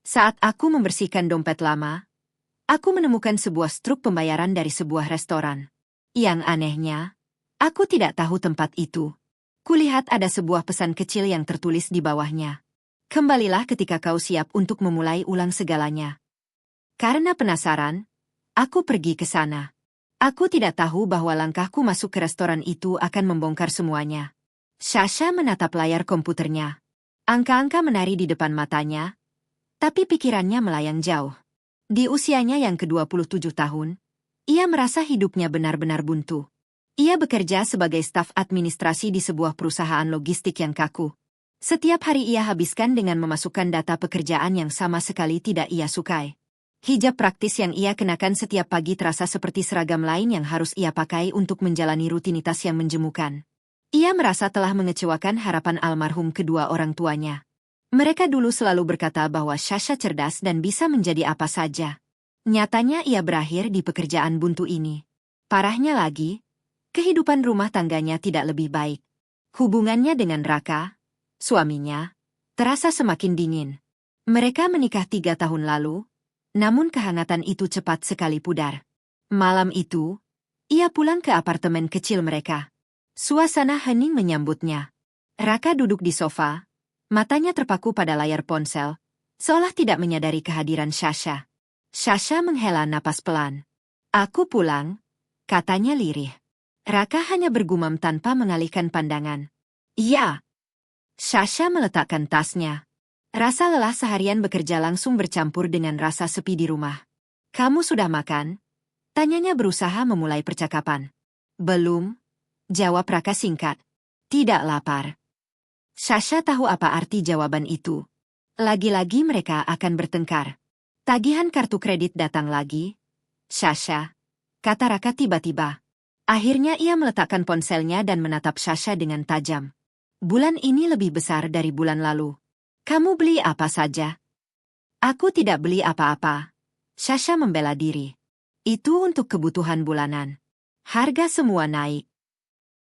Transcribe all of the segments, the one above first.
Saat aku membersihkan dompet lama, aku menemukan sebuah struk pembayaran dari sebuah restoran. Yang anehnya, aku tidak tahu tempat itu. Kulihat ada sebuah pesan kecil yang tertulis di bawahnya. Kembalilah ketika kau siap untuk memulai ulang segalanya. Karena penasaran, aku pergi ke sana. Aku tidak tahu bahwa langkahku masuk ke restoran itu akan membongkar semuanya. Sasha menatap layar komputernya. Angka-angka menari di depan matanya, tapi pikirannya melayang jauh. Di usianya yang ke-27 tahun, ia merasa hidupnya benar-benar buntu. Ia bekerja sebagai staf administrasi di sebuah perusahaan logistik yang kaku. Setiap hari ia habiskan dengan memasukkan data pekerjaan yang sama sekali tidak ia sukai. Hijab praktis yang ia kenakan setiap pagi terasa seperti seragam lain yang harus ia pakai untuk menjalani rutinitas yang menjemukan. Ia merasa telah mengecewakan harapan almarhum kedua orang tuanya. Mereka dulu selalu berkata bahwa Sasha cerdas dan bisa menjadi apa saja. Nyatanya ia berakhir di pekerjaan buntu ini. Parahnya lagi, kehidupan rumah tangganya tidak lebih baik. Hubungannya dengan Raka, suaminya, terasa semakin dingin. Mereka menikah 3 tahun lalu, namun kehangatan itu cepat sekali pudar. Malam itu, ia pulang ke apartemen kecil mereka. Suasana hening menyambutnya. Raka duduk di sofa, matanya terpaku pada layar ponsel, seolah tidak menyadari kehadiran Sasha. Sasha menghela napas pelan. "Aku pulang," katanya lirih. Raka hanya bergumam tanpa mengalihkan pandangan. "Ya." Sasha meletakkan tasnya. Rasa lelah seharian bekerja langsung bercampur dengan rasa sepi di rumah. "Kamu sudah makan?" tanyanya berusaha memulai percakapan. "Belum," jawab Raka singkat. "Tidak lapar." Sasha tahu apa arti jawaban itu. Lagi-lagi mereka akan bertengkar. Tagihan kartu kredit datang lagi. "Sasha," kata Raka tiba-tiba. Akhirnya ia meletakkan ponselnya dan menatap Sasha dengan tajam. "Bulan ini lebih besar dari bulan lalu. Kamu beli apa saja?" "Aku tidak beli apa-apa." Sasha membela diri. "Itu untuk kebutuhan bulanan. Harga semua naik."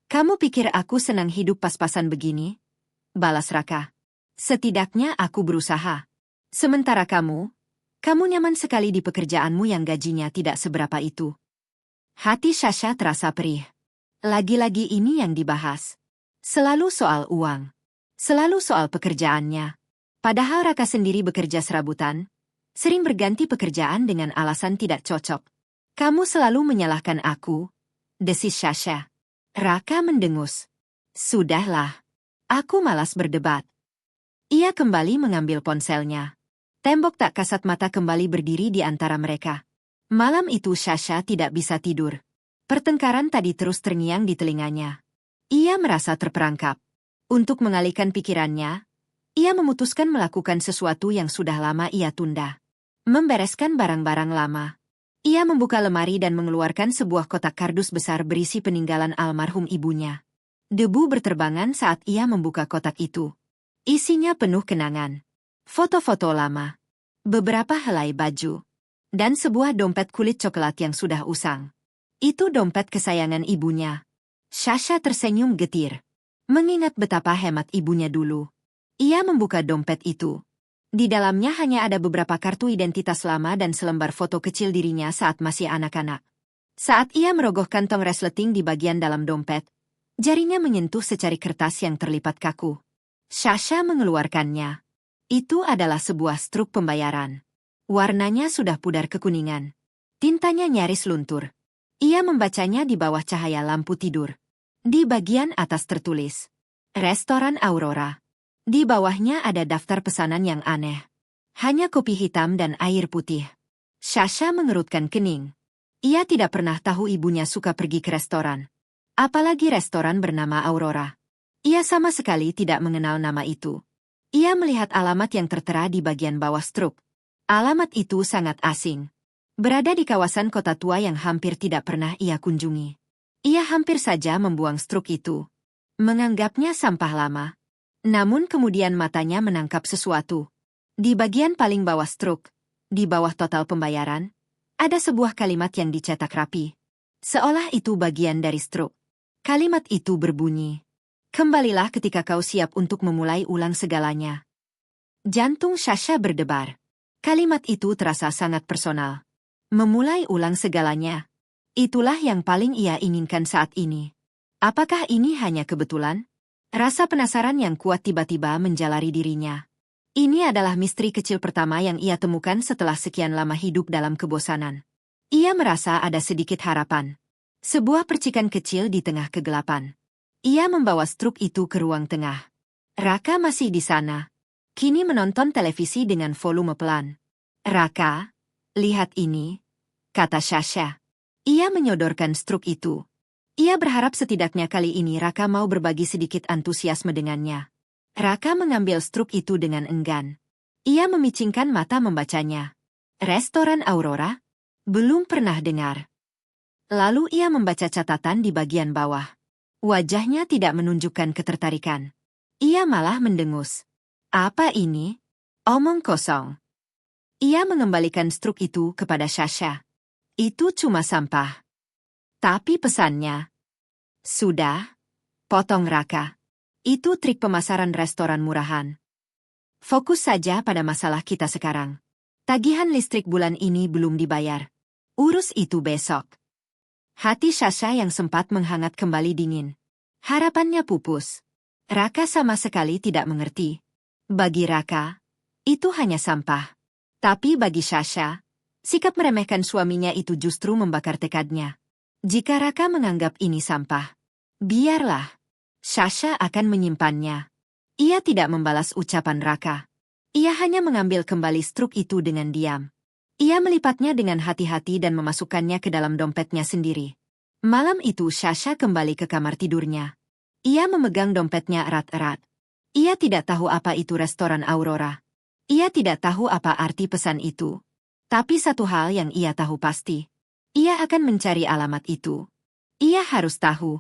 "Kamu pikir aku senang hidup pas-pasan begini?" balas Raka. "Setidaknya aku berusaha. Sementara kamu nyaman sekali di pekerjaanmu yang gajinya tidak seberapa itu." Hati Sasha terasa perih. Lagi-lagi ini yang dibahas. Selalu soal uang. Selalu soal pekerjaannya. Padahal Raka sendiri bekerja serabutan, sering berganti pekerjaan dengan alasan tidak cocok. "Kamu selalu menyalahkan aku," desis Sasha. Raka mendengus. "Sudahlah. Aku malas berdebat." Ia kembali mengambil ponselnya. Tembok tak kasat mata kembali berdiri di antara mereka. Malam itu Sasha tidak bisa tidur. Pertengkaran tadi terus terngiang di telinganya. Ia merasa terperangkap. Untuk mengalihkan pikirannya, ia memutuskan melakukan sesuatu yang sudah lama ia tunda. Membereskan barang-barang lama. Ia membuka lemari dan mengeluarkan sebuah kotak kardus besar berisi peninggalan almarhum ibunya. Debu berterbangan saat ia membuka kotak itu. Isinya penuh kenangan. Foto-foto lama. Beberapa helai baju. Dan sebuah dompet kulit coklat yang sudah usang. Itu dompet kesayangan ibunya. Sasha tersenyum getir. Mengingat betapa hemat ibunya dulu. Ia membuka dompet itu. Di dalamnya hanya ada beberapa kartu identitas lama dan selembar foto kecil dirinya saat masih anak-anak. Saat ia merogoh kantong resleting di bagian dalam dompet, jarinya menyentuh secari kertas yang terlipat kaku. Sasha mengeluarkannya. Itu adalah sebuah struk pembayaran. Warnanya sudah pudar kekuningan. Tintanya nyaris luntur. Ia membacanya di bawah cahaya lampu tidur. Di bagian atas tertulis, "Restoran Aurora." Di bawahnya ada daftar pesanan yang aneh. Hanya kopi hitam dan air putih. Sasha mengerutkan kening. Ia tidak pernah tahu ibunya suka pergi ke restoran. Apalagi restoran bernama Aurora. Ia sama sekali tidak mengenal nama itu. Ia melihat alamat yang tertera di bagian bawah struk. Alamat itu sangat asing. Berada di kawasan kota tua yang hampir tidak pernah ia kunjungi. Ia hampir saja membuang struk itu. Menganggapnya sampah lama. Namun kemudian matanya menangkap sesuatu. Di bagian paling bawah struk, di bawah total pembayaran, ada sebuah kalimat yang dicetak rapi. Seolah itu bagian dari struk. Kalimat itu berbunyi, "Kembalilah ketika kau siap untuk memulai ulang segalanya." Jantung Sasha berdebar. Kalimat itu terasa sangat personal. Memulai ulang segalanya. Itulah yang paling ia inginkan saat ini. Apakah ini hanya kebetulan? Rasa penasaran yang kuat tiba-tiba menjalari dirinya. Ini adalah misteri kecil pertama yang ia temukan setelah sekian lama hidup dalam kebosanan. Ia merasa ada sedikit harapan. Sebuah percikan kecil di tengah kegelapan. Ia membawa struk itu ke ruang tengah. Raka masih di sana. Kini menonton televisi dengan volume pelan. "Raka, lihat ini," kata Sasha. Ia menyodorkan struk itu. Ia berharap setidaknya kali ini Raka mau berbagi sedikit antusiasme dengannya. Raka mengambil struk itu dengan enggan. Ia memicingkan mata membacanya. Restoran Aurora? Belum pernah dengar. Lalu ia membaca catatan di bagian bawah. Wajahnya tidak menunjukkan ketertarikan. Ia malah mendengus. Apa ini? Omong kosong. Ia mengembalikan struk itu kepada Sasha. Itu cuma sampah. Tapi pesannya. Sudah, potong Raka. Itu trik pemasaran restoran murahan. Fokus saja pada masalah kita sekarang. Tagihan listrik bulan ini belum dibayar. Urus itu besok. Hati Sasha yang sempat menghangat kembali dingin. Harapannya pupus. Raka sama sekali tidak mengerti. Bagi Raka, itu hanya sampah. Tapi bagi Sasha, sikap meremehkan suaminya itu justru membakar tekadnya. Jika Raka menganggap ini sampah, biarlah. Sasha akan menyimpannya. Ia tidak membalas ucapan Raka. Ia hanya mengambil kembali struk itu dengan diam. Ia melipatnya dengan hati-hati dan memasukkannya ke dalam dompetnya sendiri. Malam itu Sasha kembali ke kamar tidurnya. Ia memegang dompetnya erat-erat. Ia tidak tahu apa itu restoran Aurora. Ia tidak tahu apa arti pesan itu. Tapi satu hal yang ia tahu pasti. Ia akan mencari alamat itu. Ia harus tahu.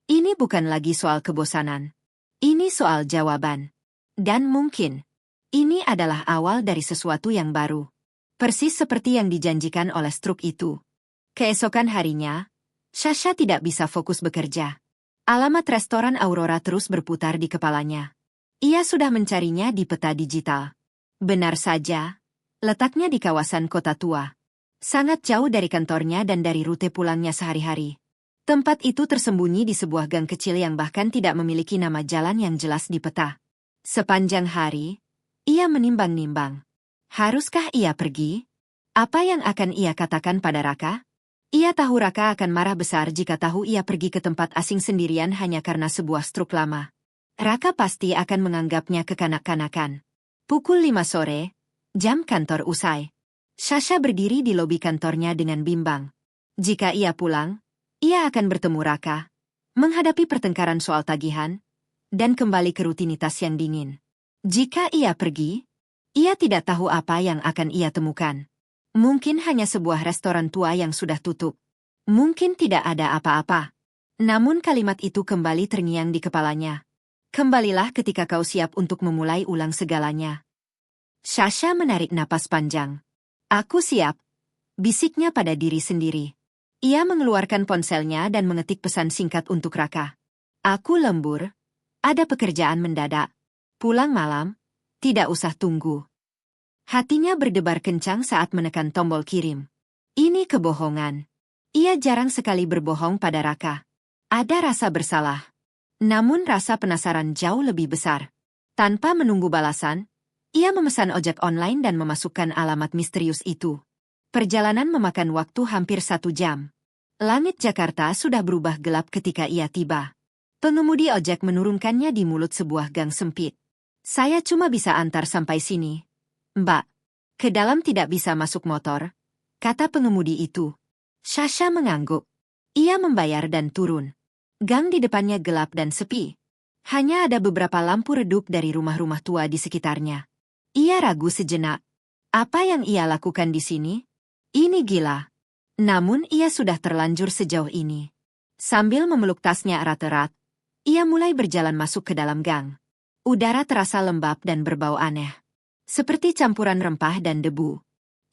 Ini bukan lagi soal kebosanan. Ini soal jawaban. Dan mungkin, ini adalah awal dari sesuatu yang baru. Persis seperti yang dijanjikan oleh struk itu. Keesokan harinya, Sasha tidak bisa fokus bekerja. Alamat restoran Aurora terus berputar di kepalanya. Ia sudah mencarinya di peta digital. Benar saja, letaknya di kawasan kota tua. Sangat jauh dari kantornya dan dari rute pulangnya sehari-hari. Tempat itu tersembunyi di sebuah gang kecil yang bahkan tidak memiliki nama jalan yang jelas di peta. Sepanjang hari, ia menimbang-nimbang. Haruskah ia pergi? Apa yang akan ia katakan pada Raka? Ia tahu Raka akan marah besar jika tahu ia pergi ke tempat asing sendirian hanya karena sebuah struk lama. Raka pasti akan menganggapnya kekanak-kanakan. Pukul 5 sore, jam kantor usai. Sasha berdiri di lobi kantornya dengan bimbang. Jika ia pulang, ia akan bertemu Raka, menghadapi pertengkaran soal tagihan, dan kembali ke rutinitas yang dingin. Jika ia pergi, ia tidak tahu apa yang akan ia temukan. Mungkin hanya sebuah restoran tua yang sudah tutup. Mungkin tidak ada apa-apa. Namun kalimat itu kembali terngiang di kepalanya. Kembalilah ketika kau siap untuk memulai ulang segalanya. Sasha menarik napas panjang. Aku siap, bisiknya pada diri sendiri. Ia mengeluarkan ponselnya dan mengetik pesan singkat untuk Raka. Aku lembur, ada pekerjaan mendadak. Pulang malam, tidak usah tunggu. Hatinya berdebar kencang saat menekan tombol kirim. Ini kebohongan. Ia jarang sekali berbohong pada Raka. Ada rasa bersalah. Namun rasa penasaran jauh lebih besar. Tanpa menunggu balasan, ia memesan ojek online dan memasukkan alamat misterius itu. Perjalanan memakan waktu hampir 1 jam. Langit Jakarta sudah berubah gelap ketika ia tiba. Pengemudi ojek menurunkannya di mulut sebuah gang sempit. Saya cuma bisa antar sampai sini. Mbak, ke dalam tidak bisa masuk motor, kata pengemudi itu. Sasha mengangguk. Ia membayar dan turun. Gang di depannya gelap dan sepi. Hanya ada beberapa lampu redup dari rumah-rumah tua di sekitarnya. Ia ragu sejenak. Apa yang ia lakukan di sini? Ini gila. Namun ia sudah terlanjur sejauh ini. Sambil memeluk tasnya erat-erat, ia mulai berjalan masuk ke dalam gang. Udara terasa lembab dan berbau aneh. Seperti campuran rempah dan debu.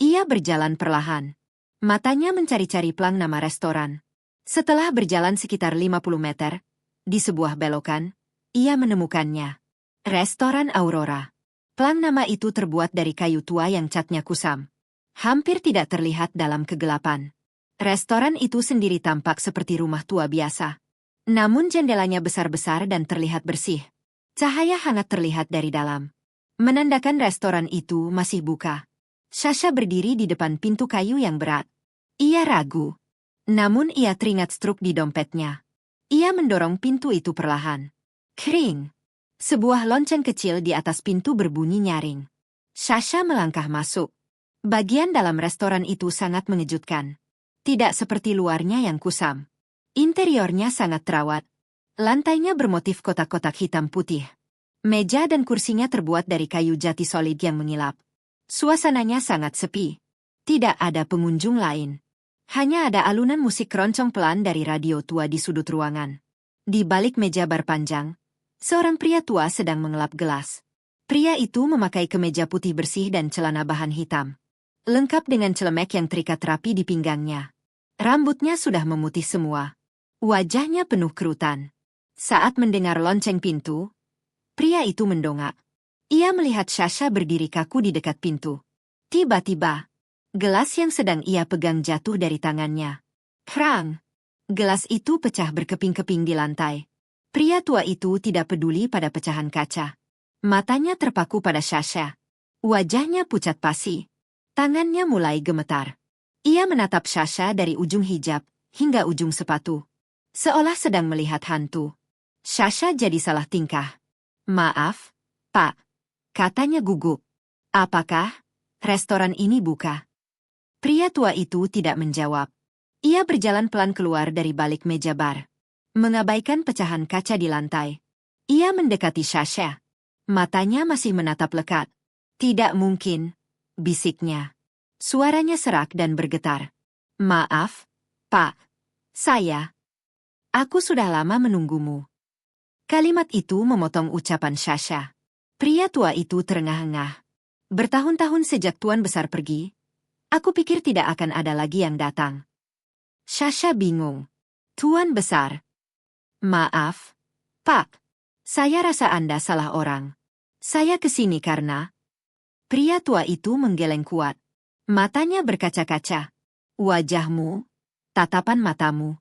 Ia berjalan perlahan. Matanya mencari-cari plang nama restoran. Setelah berjalan sekitar 50 meter, di sebuah belokan, ia menemukannya. Restoran Aurora. Pelang nama itu terbuat dari kayu tua yang catnya kusam. Hampir tidak terlihat dalam kegelapan. Restoran itu sendiri tampak seperti rumah tua biasa. Namun jendelanya besar-besar dan terlihat bersih. Cahaya hangat terlihat dari dalam, menandakan restoran itu masih buka. Sasha berdiri di depan pintu kayu yang berat. Ia ragu. Namun ia teringat struk di dompetnya. Ia mendorong pintu itu perlahan. Kring. Sebuah lonceng kecil di atas pintu berbunyi nyaring. Sasha melangkah masuk. Bagian dalam restoran itu sangat mengejutkan. Tidak seperti luarnya yang kusam. Interiornya sangat terawat. Lantainya bermotif kotak-kotak hitam putih. Meja dan kursinya terbuat dari kayu jati solid yang mengilap. Suasananya sangat sepi. Tidak ada pengunjung lain. Hanya ada alunan musik keroncong pelan dari radio tua di sudut ruangan. Di balik meja bar panjang, seorang pria tua sedang mengelap gelas. Pria itu memakai kemeja putih bersih dan celana bahan hitam. Lengkap dengan celemek yang terikat rapi di pinggangnya. Rambutnya sudah memutih semua. Wajahnya penuh kerutan. Saat mendengar lonceng pintu, pria itu mendongak. Ia melihat Sasha berdiri kaku di dekat pintu. Tiba-tiba, gelas yang sedang ia pegang jatuh dari tangannya. Prang! Gelas itu pecah berkeping-keping di lantai. Pria tua itu tidak peduli pada pecahan kaca. Matanya terpaku pada Sasha. Wajahnya pucat pasi. Tangannya mulai gemetar. Ia menatap Sasha dari ujung hijab hingga ujung sepatu. Seolah sedang melihat hantu. Sasha jadi salah tingkah. Maaf, Pak. Katanya gugup. Apakah restoran ini buka? Pria tua itu tidak menjawab. Ia berjalan pelan keluar dari balik meja bar. Mengabaikan pecahan kaca di lantai. Ia mendekati Sasha. Matanya masih menatap lekat. Tidak mungkin, bisiknya. Suaranya serak dan bergetar. Maaf, Pak. Aku sudah lama menunggumu. Kalimat itu memotong ucapan Sasha. Pria tua itu terengah-engah. Bertahun-tahun sejak Tuan Besar pergi, aku pikir tidak akan ada lagi yang datang. Sasha bingung. Tuan Besar. Maaf, Pak. Saya rasa Anda salah orang. Saya kesini karena... Pria tua itu menggeleng kuat. Matanya berkaca-kaca. Wajahmu, tatapan matamu.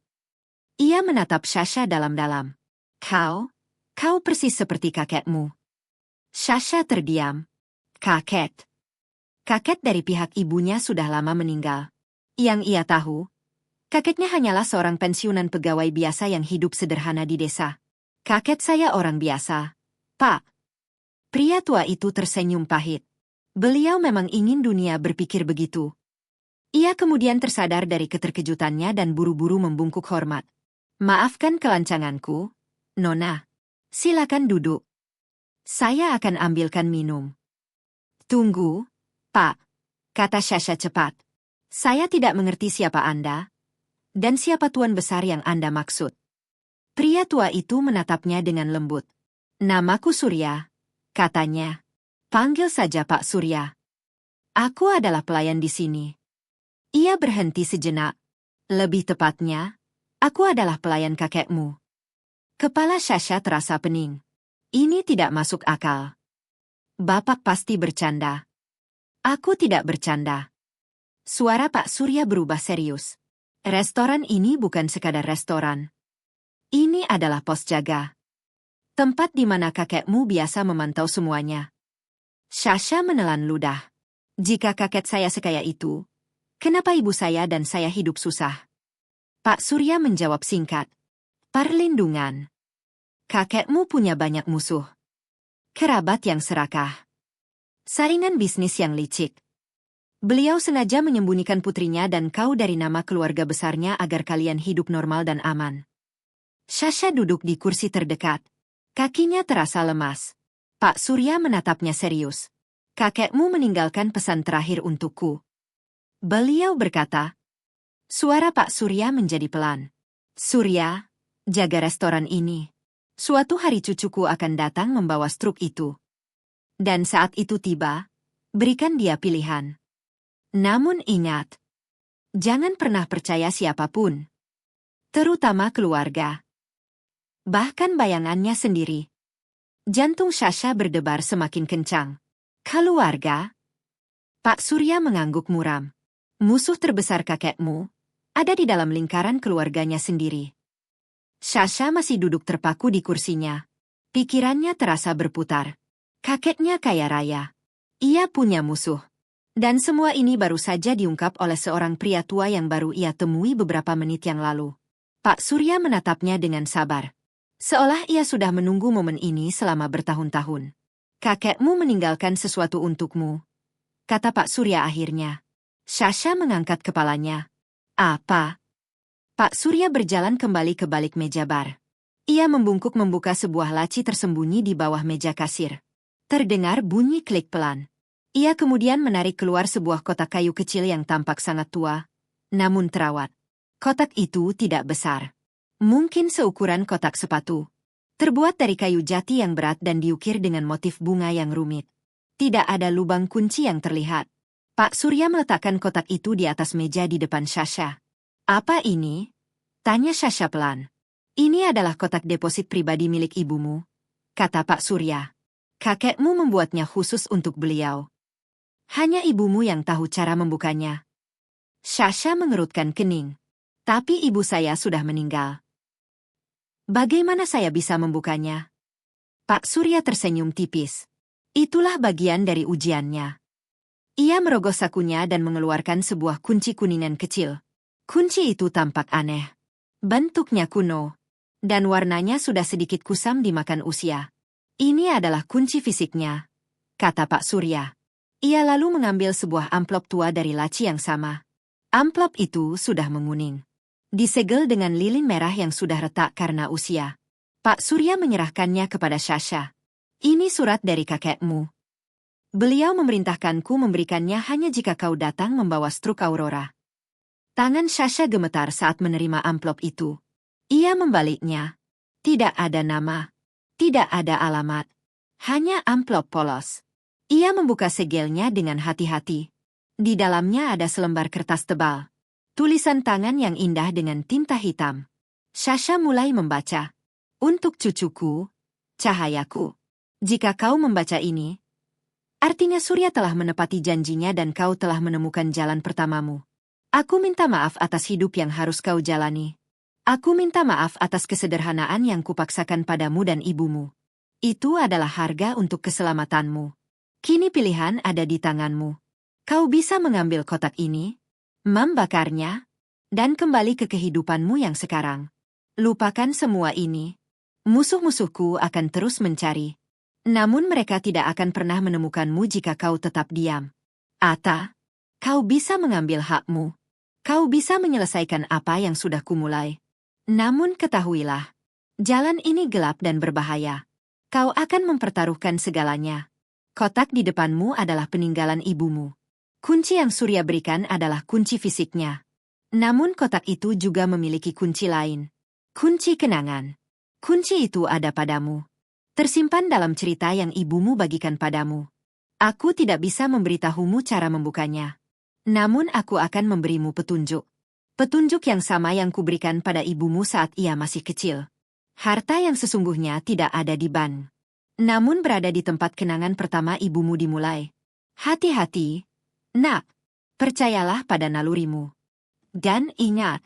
Ia menatap Sasha dalam-dalam. Kau persis seperti kakekmu. Sasha terdiam. Kakek. Kakek dari pihak ibunya sudah lama meninggal. Yang ia tahu, kakeknya hanyalah seorang pensiunan pegawai biasa yang hidup sederhana di desa. Kakek saya orang biasa, Pak. Pria tua itu tersenyum pahit. Beliau memang ingin dunia berpikir begitu. Ia kemudian tersadar dari keterkejutannya dan buru-buru membungkuk hormat. Maafkan kelancanganku, Nona. Silakan duduk. Saya akan ambilkan minum. Tunggu, Pak, kata Sasha cepat. Saya tidak mengerti siapa Anda, dan siapa Tuan Besar yang Anda maksud. Pria tua itu menatapnya dengan lembut. Namaku Surya, katanya. Panggil saja Pak Surya. Aku adalah pelayan di sini. Ia berhenti sejenak. Lebih tepatnya, aku adalah pelayan kakekmu. Kepala Sasha terasa pening. Ini tidak masuk akal. Bapak pasti bercanda. Aku tidak bercanda. Suara Pak Surya berubah serius. Restoran ini bukan sekadar restoran. Ini adalah pos jaga. Tempat di mana kakekmu biasa memantau semuanya. Sasha menelan ludah. Jika kakek saya sekaya itu, kenapa ibu saya dan saya hidup susah? Pak Surya menjawab singkat. Perlindungan. Kakekmu punya banyak musuh. Kerabat yang serakah. Saingan bisnis yang licik. Beliau sengaja menyembunyikan putrinya dan kau dari nama keluarga besarnya agar kalian hidup normal dan aman. Sasha duduk di kursi terdekat. Kakinya terasa lemas. Pak Surya menatapnya serius. Kakekmu meninggalkan pesan terakhir untukku. Beliau berkata. Suara Pak Surya menjadi pelan. Surya, jaga restoran ini. Suatu hari cucuku akan datang membawa struk itu. Dan saat itu tiba, berikan dia pilihan. Namun ingat, jangan pernah percaya siapapun. Terutama keluarga. Bahkan bayangannya sendiri. Jantung Sasha berdebar semakin kencang. Keluarga? Pak Surya mengangguk muram. Musuh terbesar kakekmu ada di dalam lingkaran keluarganya sendiri. Sasha masih duduk terpaku di kursinya. Pikirannya terasa berputar. Kakeknya kaya raya. Ia punya musuh. Dan semua ini baru saja diungkap oleh seorang pria tua yang baru ia temui beberapa menit yang lalu. Pak Surya menatapnya dengan sabar. Seolah ia sudah menunggu momen ini selama bertahun-tahun. Kakekmu meninggalkan sesuatu untukmu, kata Pak Surya akhirnya. Sasha mengangkat kepalanya. Apa? Pak Surya berjalan kembali ke balik meja bar. Ia membungkuk membuka sebuah laci tersembunyi di bawah meja kasir. Terdengar bunyi klik pelan. Ia kemudian menarik keluar sebuah kotak kayu kecil yang tampak sangat tua, namun terawat. Kotak itu tidak besar. Mungkin seukuran kotak sepatu. Terbuat dari kayu jati yang berat dan diukir dengan motif bunga yang rumit. Tidak ada lubang kunci yang terlihat. Pak Surya meletakkan kotak itu di atas meja di depan Sasha. Apa ini? Tanya Sasha pelan. Ini adalah kotak deposit pribadi milik ibumu, kata Pak Surya. Kakekmu membuatnya khusus untuk beliau. Hanya ibumu yang tahu cara membukanya. Sasha mengerutkan kening. Tapi ibu saya sudah meninggal. Bagaimana saya bisa membukanya? Pak Surya tersenyum tipis. Itulah bagian dari ujiannya. Ia merogoh sakunya dan mengeluarkan sebuah kunci kuningan kecil. Kunci itu tampak aneh. Bentuknya kuno. Dan warnanya sudah sedikit kusam dimakan usia. Ini adalah kunci fisiknya, kata Pak Surya. Ia lalu mengambil sebuah amplop tua dari laci yang sama. Amplop itu sudah menguning. Disegel dengan lilin merah yang sudah retak karena usia. Pak Surya menyerahkannya kepada Sasha. Ini surat dari kakekmu. Beliau memerintahkanku memberikannya hanya jika kau datang membawa struk Aurora. Tangan Sasha gemetar saat menerima amplop itu. Ia membaliknya. Tidak ada nama. Tidak ada alamat. Hanya amplop polos. Ia membuka segelnya dengan hati-hati. Di dalamnya ada selembar kertas tebal. Tulisan tangan yang indah dengan tinta hitam. Sasha mulai membaca. Untuk cucuku, cahayaku. Jika kau membaca ini, artinya Surya telah menepati janjinya dan kau telah menemukan jalan pertamamu. Aku minta maaf atas hidup yang harus kau jalani. Aku minta maaf atas kesederhanaan yang kupaksakan padamu dan ibumu. Itu adalah harga untuk keselamatanmu. Kini pilihan ada di tanganmu. Kau bisa mengambil kotak ini, membakarnya, dan kembali ke kehidupanmu yang sekarang. Lupakan semua ini. Musuh-musuhku akan terus mencari. Namun mereka tidak akan pernah menemukanmu jika kau tetap diam. Ata, kau bisa mengambil hakmu. Kau bisa menyelesaikan apa yang sudah kumulai. Namun ketahuilah, jalan ini gelap dan berbahaya. Kau akan mempertaruhkan segalanya. Kotak di depanmu adalah peninggalan ibumu. Kunci yang Surya berikan adalah kunci fisiknya. Namun kotak itu juga memiliki kunci lain. Kunci kenangan. Kunci itu ada padamu. Tersimpan dalam cerita yang ibumu bagikan padamu. Aku tidak bisa memberitahumu cara membukanya. Namun aku akan memberimu petunjuk. Petunjuk yang sama yang kuberikan pada ibumu saat ia masih kecil. Harta yang sesungguhnya tidak ada di ban. Namun berada di tempat kenangan pertama ibumu dimulai. Hati-hati, nak. Percayalah pada nalurimu. Dan ingat,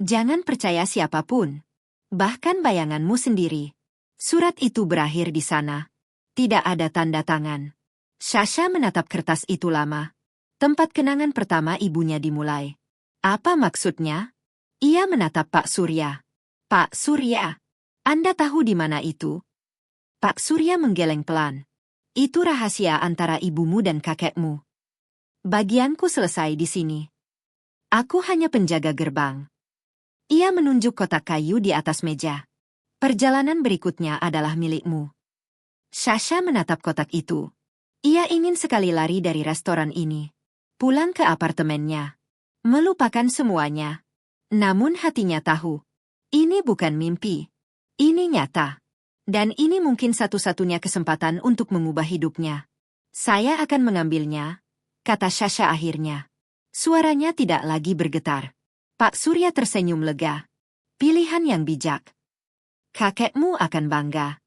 jangan percaya siapapun. Bahkan bayanganmu sendiri. Surat itu berakhir di sana. Tidak ada tanda tangan. Sasha menatap kertas itu lama. Tempat kenangan pertama ibunya dimulai. Apa maksudnya? Ia menatap Pak Surya. Pak Surya, Anda tahu di mana itu? Pak Surya menggeleng pelan. Itu rahasia antara ibumu dan kakekmu. Bagianku selesai di sini. Aku hanya penjaga gerbang. Ia menunjuk kotak kayu di atas meja. Perjalanan berikutnya adalah milikmu. Sasha menatap kotak itu. Ia ingin sekali lari dari restoran ini. Pulang ke apartemennya. Melupakan semuanya. Namun hatinya tahu. Ini bukan mimpi. Ini nyata. Dan ini mungkin satu-satunya kesempatan untuk mengubah hidupnya. Saya akan mengambilnya, kata Sasha akhirnya. Suaranya tidak lagi bergetar. Pak Surya tersenyum lega. Pilihan yang bijak. Kakekmu akan bangga.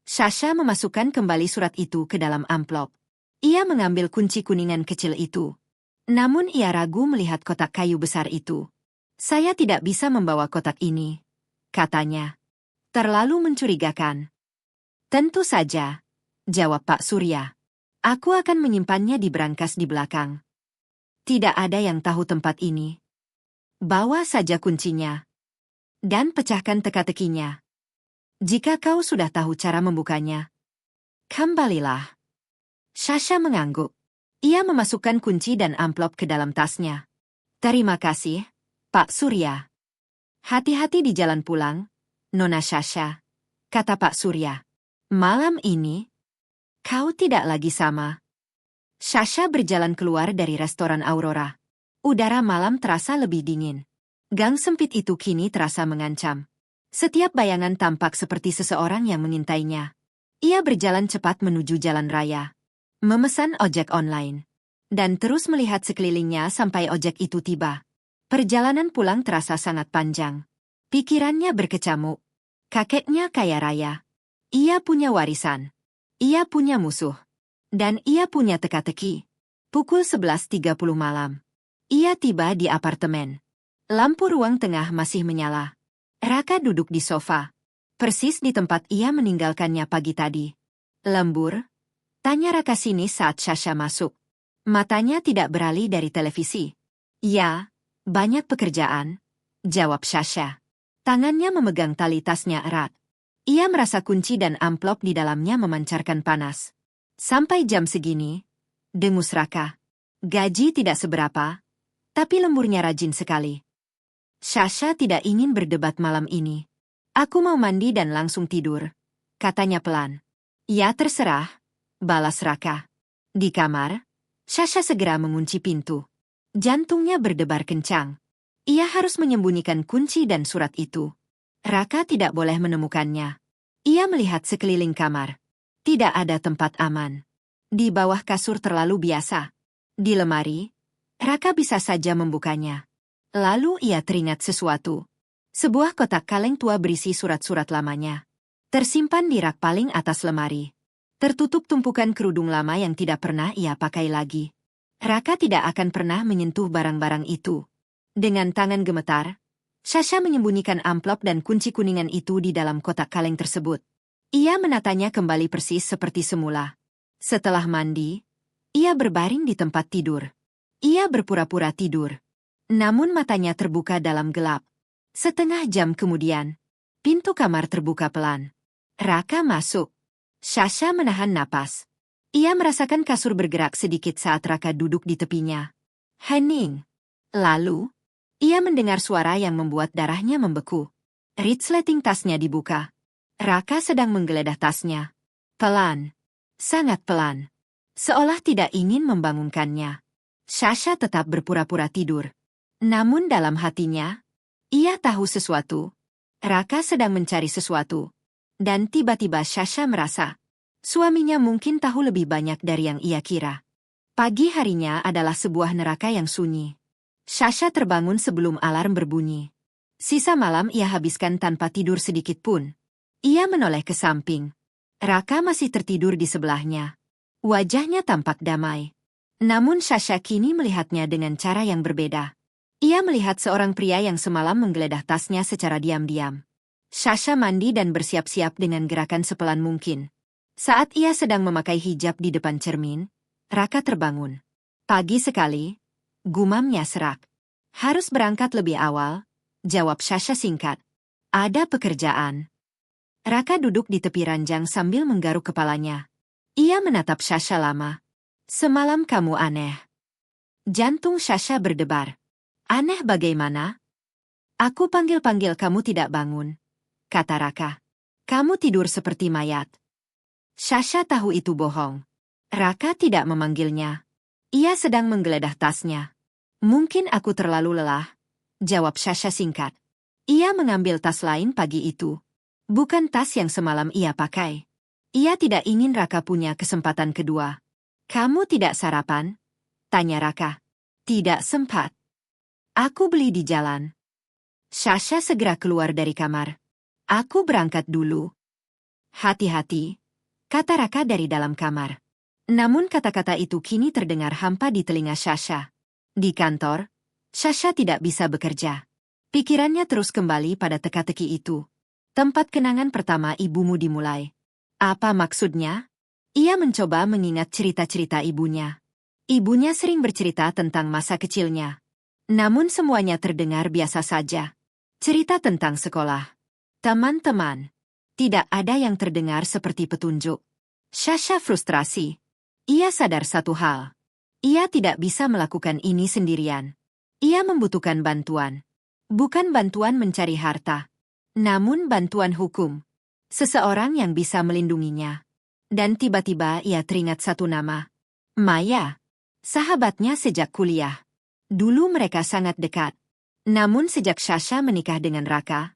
Sasha memasukkan kembali surat itu ke dalam amplop. Ia mengambil kunci kuningan kecil itu. Namun ia ragu melihat kotak kayu besar itu. Saya tidak bisa membawa kotak ini, katanya. Terlalu mencurigakan. Tentu saja, jawab Pak Surya. Aku akan menyimpannya di brankas di belakang. Tidak ada yang tahu tempat ini. Bawa saja kuncinya. Dan pecahkan teka-tekinya. Jika kau sudah tahu cara membukanya, kembalilah. Sasha mengangguk. Ia memasukkan kunci dan amplop ke dalam tasnya. Terima kasih, Pak Surya. Hati-hati di jalan pulang, Nona Sasha, kata Pak Surya. Malam ini, kau tidak lagi sama. Sasha berjalan keluar dari restoran Aurora. Udara malam terasa lebih dingin. Gang sempit itu kini terasa mengancam. Setiap bayangan tampak seperti seseorang yang mengintainya. Ia berjalan cepat menuju jalan raya. Memesan ojek online. Dan terus melihat sekelilingnya sampai ojek itu tiba. Perjalanan pulang terasa sangat panjang. Pikirannya berkecamuk. Kakeknya kaya raya. Ia punya warisan. Ia punya musuh. Dan ia punya teka-teki. Pukul 11.30 malam. Ia tiba di apartemen. Lampu ruang tengah masih menyala. Raka duduk di sofa. Persis di tempat ia meninggalkannya pagi tadi. Lembur? Tanya Raka sinis saat Sasha masuk. Matanya tidak beralih dari televisi. Ya, banyak pekerjaan, jawab Sasha. Tangannya memegang tali tasnya erat. Ia merasa kunci dan amplop di dalamnya memancarkan panas. Sampai jam segini, dengus Raka. Gaji tidak seberapa, tapi lemburnya rajin sekali. Sasha tidak ingin berdebat malam ini. Aku mau mandi dan langsung tidur, katanya pelan. Ya terserah, balas Raka. Di kamar, Sasha segera mengunci pintu. Jantungnya berdebar kencang. Ia harus menyembunyikan kunci dan surat itu. Raka tidak boleh menemukannya. Ia melihat sekeliling kamar. Tidak ada tempat aman. Di bawah kasur terlalu biasa. Di lemari, Raka bisa saja membukanya. Lalu ia teringat sesuatu. Sebuah kotak kaleng tua berisi surat-surat lamanya. Tersimpan di rak paling atas lemari. Tertutup tumpukan kerudung lama yang tidak pernah ia pakai lagi. Raka tidak akan pernah menyentuh barang-barang itu. Dengan tangan gemetar, Sasha menyembunyikan amplop dan kunci kuningan itu di dalam kotak kaleng tersebut. Ia menatanya kembali persis seperti semula. Setelah mandi, ia berbaring di tempat tidur. Ia berpura-pura tidur. Namun matanya terbuka dalam gelap. Setengah jam kemudian, pintu kamar terbuka pelan. Raka masuk. Sasha menahan napas. Ia merasakan kasur bergerak sedikit saat Raka duduk di tepinya. Hening. Lalu, ia mendengar suara yang membuat darahnya membeku. Resleting tasnya dibuka. Raka sedang menggeledah tasnya. Pelan. Sangat pelan. Seolah tidak ingin membangunkannya. Sasha tetap berpura-pura tidur. Namun dalam hatinya, ia tahu sesuatu. Raka sedang mencari sesuatu. Dan tiba-tiba Sasha merasa, suaminya mungkin tahu lebih banyak dari yang ia kira. Pagi harinya adalah sebuah neraka yang sunyi. Sasha terbangun sebelum alarm berbunyi. Sisa malam ia habiskan tanpa tidur sedikit pun. Ia menoleh ke samping. Raka masih tertidur di sebelahnya. Wajahnya tampak damai. Namun Sasha kini melihatnya dengan cara yang berbeda. Ia melihat seorang pria yang semalam menggeledah tasnya secara diam-diam. Sasha mandi dan bersiap-siap dengan gerakan sepelan mungkin. Saat ia sedang memakai hijab di depan cermin, Raka terbangun. Pagi sekali, gumamnya serak. Harus berangkat lebih awal, jawab Sasha singkat. Ada pekerjaan. Raka duduk di tepi ranjang sambil menggaruk kepalanya. Ia menatap Sasha lama. Semalam kamu aneh. Jantung Sasha berdebar. Aneh bagaimana? Aku panggil-panggil kamu tidak bangun, kata Raka. Kamu tidur seperti mayat. Sasha tahu itu bohong. Raka tidak memanggilnya. Ia sedang menggeledah tasnya. Mungkin aku terlalu lelah, jawab Sasha singkat. Ia mengambil tas lain pagi itu. Bukan tas yang semalam ia pakai. Ia tidak ingin Raka punya kesempatan kedua. Kamu tidak sarapan? Tanya Raka. Tidak sempat. Aku beli di jalan. Sasha segera keluar dari kamar. Aku berangkat dulu. Hati-hati, kata Raka dari dalam kamar. Namun kata-kata itu kini terdengar hampa di telinga Sasha. Di kantor, Sasha tidak bisa bekerja. Pikirannya terus kembali pada teka-teki itu. Tempat kenangan pertama ibumu dimulai. Apa maksudnya? Ia mencoba mengingat cerita-cerita ibunya. Ibunya sering bercerita tentang masa kecilnya. Namun semuanya terdengar biasa saja. Cerita tentang sekolah. Teman-teman. Tidak ada yang terdengar seperti petunjuk. Sasha frustrasi. Ia sadar satu hal. Ia tidak bisa melakukan ini sendirian. Ia membutuhkan bantuan. Bukan bantuan mencari harta. Namun bantuan hukum. Seseorang yang bisa melindunginya. Dan tiba-tiba ia teringat satu nama. Maya. Sahabatnya sejak kuliah. Dulu mereka sangat dekat. Namun sejak Sasha menikah dengan Raka,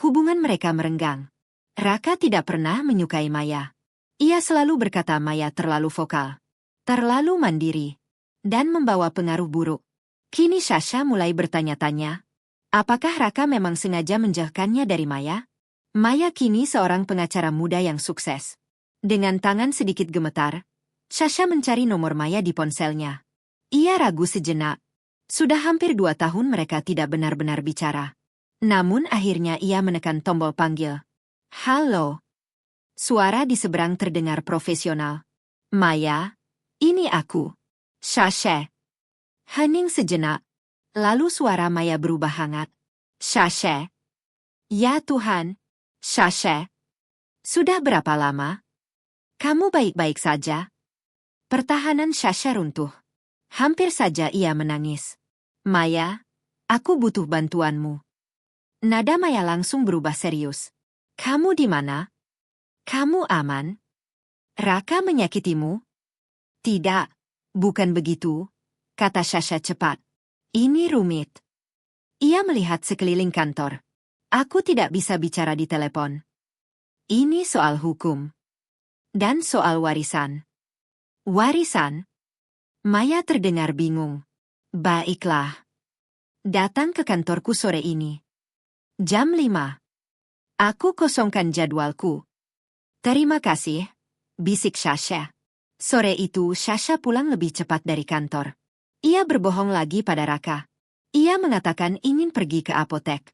hubungan mereka merenggang. Raka tidak pernah menyukai Maya. Ia selalu berkata Maya terlalu vokal, terlalu mandiri, dan membawa pengaruh buruk. Kini Sasha mulai bertanya-tanya, apakah Raka memang sengaja menjauhkannya dari Maya? Maya kini seorang pengacara muda yang sukses. Dengan tangan sedikit gemetar, Sasha mencari nomor Maya di ponselnya. Ia ragu sejenak. Sudah hampir 2 tahun mereka tidak benar-benar bicara. Namun akhirnya ia menekan tombol panggil. Halo. Suara di seberang terdengar profesional. Maya, ini aku. Sasha. Hening sejenak. Lalu suara Maya berubah hangat. Sasha. Ya Tuhan. Sasha. Sudah berapa lama? Kamu baik-baik saja? Pertahanan Sasha runtuh. Hampir saja ia menangis. Maya, aku butuh bantuanmu. Nada Maya langsung berubah serius. Kamu di mana? Kamu aman? Raka menyakitimu? Tidak, bukan begitu, kata Sasha cepat. Ini rumit. Ia melihat sekeliling kantor. Aku tidak bisa bicara di telepon. Ini soal hukum. Dan soal warisan. Warisan? Maya terdengar bingung. Baiklah. Datang ke kantorku sore ini. Jam 5. Aku kosongkan jadwalku. Terima kasih, bisik Sasha. Sore itu Sasha pulang lebih cepat dari kantor. Ia berbohong lagi pada Raka. Ia mengatakan ingin pergi ke apotek.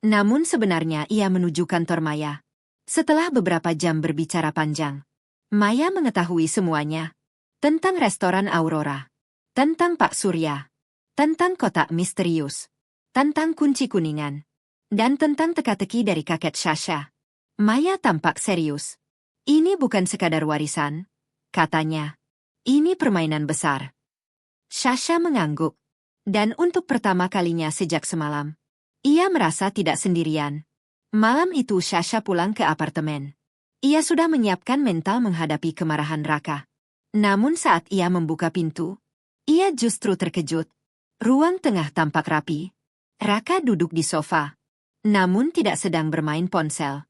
Namun sebenarnya ia menuju kantor Maya. Setelah beberapa jam berbicara panjang, Maya mengetahui semuanya. Tentang restoran Aurora. Tentang Pak Surya. Tentang kotak misterius. Tentang kunci kuningan. Dan tentang teka-teki dari kakek Sasha. Maya tampak serius. Ini bukan sekadar warisan, katanya. Ini permainan besar. Sasha mengangguk. Dan untuk pertama kalinya sejak semalam, ia merasa tidak sendirian. Malam itu Sasha pulang ke apartemen. Ia sudah menyiapkan mental menghadapi kemarahan Raka. Namun saat ia membuka pintu, ia justru terkejut. Ruang tengah tampak rapi. Raka duduk di sofa. Namun tidak sedang bermain ponsel.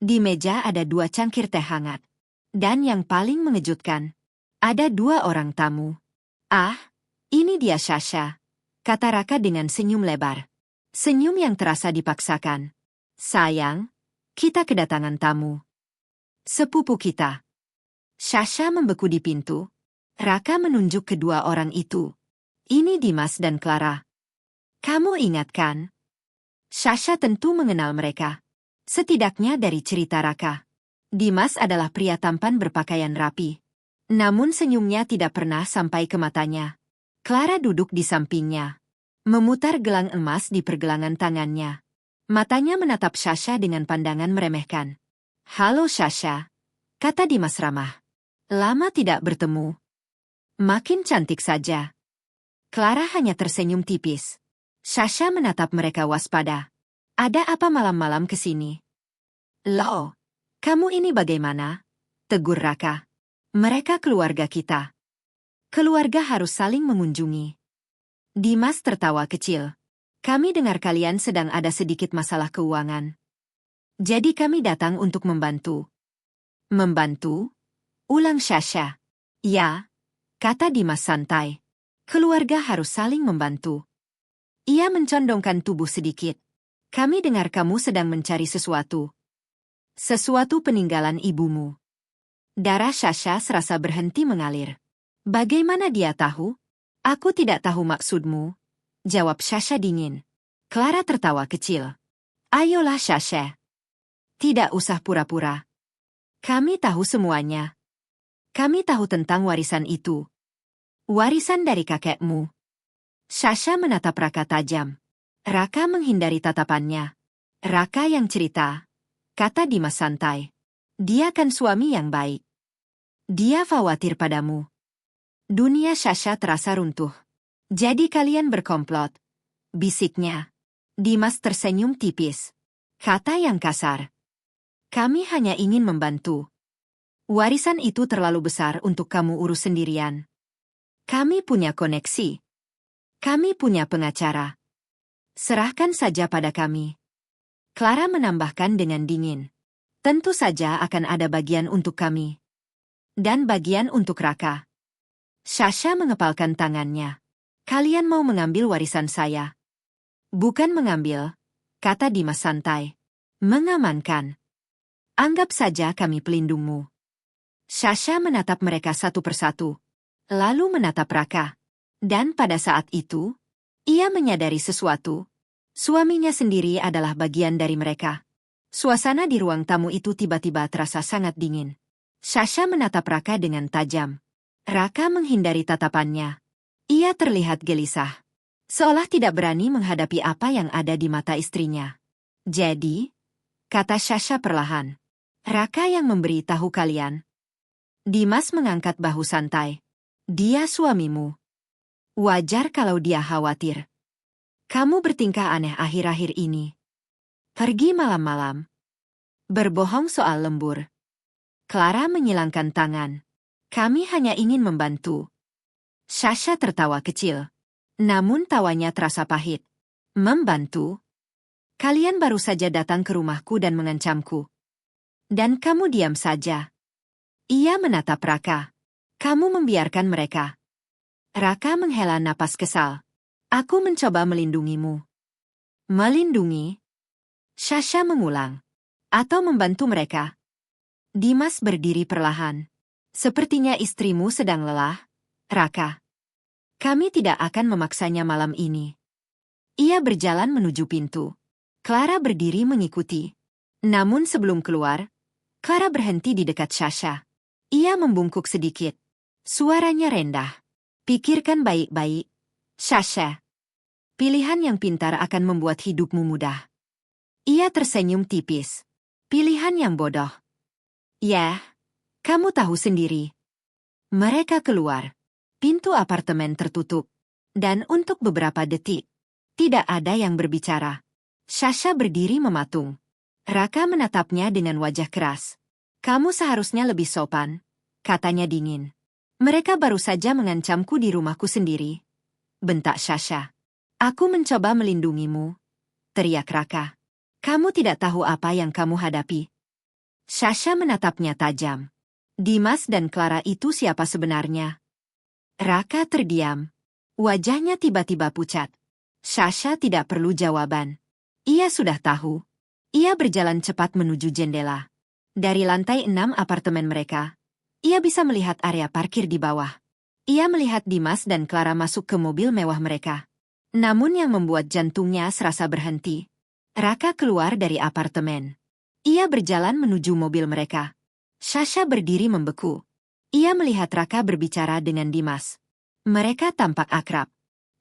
Di meja ada 2 cangkir teh hangat. Dan yang paling mengejutkan, ada 2 orang tamu. Ah, ini dia Sasha, kata Raka dengan senyum lebar. Senyum yang terasa dipaksakan. Sayang, kita kedatangan tamu. Sepupu kita. Sasha membeku di pintu. Raka menunjuk kedua orang itu. Ini Dimas dan Clara. Kamu ingat kan? Sasha tentu mengenal mereka. Setidaknya dari cerita Raka. Dimas adalah pria tampan berpakaian rapi. Namun senyumnya tidak pernah sampai ke matanya. Clara duduk di sampingnya. Memutar gelang emas di pergelangan tangannya. Matanya menatap Sasha dengan pandangan meremehkan. Halo Sasha, kata Dimas ramah. Lama tidak bertemu. Makin cantik saja. Clara hanya tersenyum tipis. Sasha menatap mereka waspada. Ada apa malam-malam ke sini? Loh, kamu ini bagaimana? Tegur Raka. Mereka keluarga kita. Keluarga harus saling mengunjungi. Dimas tertawa kecil. Kami dengar kalian sedang ada sedikit masalah keuangan. Jadi kami datang untuk membantu. Membantu? Ulang Sasha. Ya, kata Dimas santai. Keluarga harus saling membantu. Ia mencondongkan tubuh sedikit. Kami dengar kamu sedang mencari sesuatu. Sesuatu peninggalan ibumu. Darah Sasha serasa berhenti mengalir. Bagaimana dia tahu? Aku tidak tahu maksudmu, jawab Sasha dingin. Clara tertawa kecil. Ayolah Sasha. Tidak usah pura-pura. Kami tahu semuanya. Kami tahu tentang warisan itu. Warisan dari kakekmu. Sasha menatap Raka tajam. Raka menghindari tatapannya. Raka yang cerita, kata Dimas santai. Dia kan suami yang baik. Dia khawatir padamu. Dunia Sasha terasa runtuh. Jadi kalian berkomplot, bisiknya. Dimas tersenyum tipis. Kata yang kasar. Kami hanya ingin membantu. Warisan itu terlalu besar untuk kamu urus sendirian. Kami punya koneksi. Kami punya pengacara. Serahkan saja pada kami. Clara menambahkan dengan dingin. Tentu saja akan ada bagian untuk kami. Dan bagian untuk Raka. Sasha mengepalkan tangannya. Kalian mau mengambil warisan saya? Bukan mengambil, kata Dimas santai. Mengamankan. Anggap saja kami pelindungmu. Sasha menatap mereka satu persatu. Lalu menatap Raka. Dan pada saat itu, ia menyadari sesuatu. Suaminya sendiri adalah bagian dari mereka. Suasana di ruang tamu itu tiba-tiba terasa sangat dingin. Sasha menatap Raka dengan tajam. Raka menghindari tatapannya. Ia terlihat gelisah. Seolah tidak berani menghadapi apa yang ada di mata istrinya. Jadi, kata Sasha perlahan. Raka yang memberi tahu kalian. Dimas mengangkat bahu santai. Dia suamimu. Wajar kalau dia khawatir. Kamu bertingkah aneh akhir-akhir ini. Pergi malam-malam. Berbohong soal lembur. Clara menyilangkan tangan. Kami hanya ingin membantu. Sasha tertawa kecil. Namun tawanya terasa pahit. Membantu? Kalian baru saja datang ke rumahku dan mengancamku. Dan kamu diam saja. Ia menatap Raka. Kamu membiarkan mereka. Raka menghela napas kesal. Aku mencoba melindungimu. Melindungi? Sasha mengulang. Atau membantu mereka? Dimas berdiri perlahan. Sepertinya istrimu sedang lelah, Raka. Kami tidak akan memaksanya malam ini. Ia berjalan menuju pintu. Clara berdiri mengikuti. Namun sebelum keluar, Clara berhenti di dekat Sasha. Ia membungkuk sedikit. Suaranya rendah. Pikirkan baik-baik, Sasha. Pilihan yang pintar akan membuat hidupmu mudah. Ia tersenyum tipis. Pilihan yang bodoh. Ya, kamu tahu sendiri. Mereka keluar. Pintu apartemen tertutup. Dan untuk beberapa detik, tidak ada yang berbicara. Sasha berdiri mematung. Raka menatapnya dengan wajah keras. Kamu seharusnya lebih sopan, katanya dingin. Mereka baru saja mengancamku di rumahku sendiri. Bentak Sasha. Aku mencoba melindungimu, teriak Raka. Kamu tidak tahu apa yang kamu hadapi. Sasha menatapnya tajam. Dimas dan Clara itu siapa sebenarnya? Raka terdiam. Wajahnya tiba-tiba pucat. Sasha tidak perlu jawaban. Ia sudah tahu. Ia berjalan cepat menuju jendela. Dari lantai 6 apartemen mereka, ia bisa melihat area parkir di bawah. Ia melihat Dimas dan Clara masuk ke mobil mewah mereka. Namun yang membuat jantungnya serasa berhenti. Raka keluar dari apartemen. Ia berjalan menuju mobil mereka. Sasha berdiri membeku. Ia melihat Raka berbicara dengan Dimas. Mereka tampak akrab.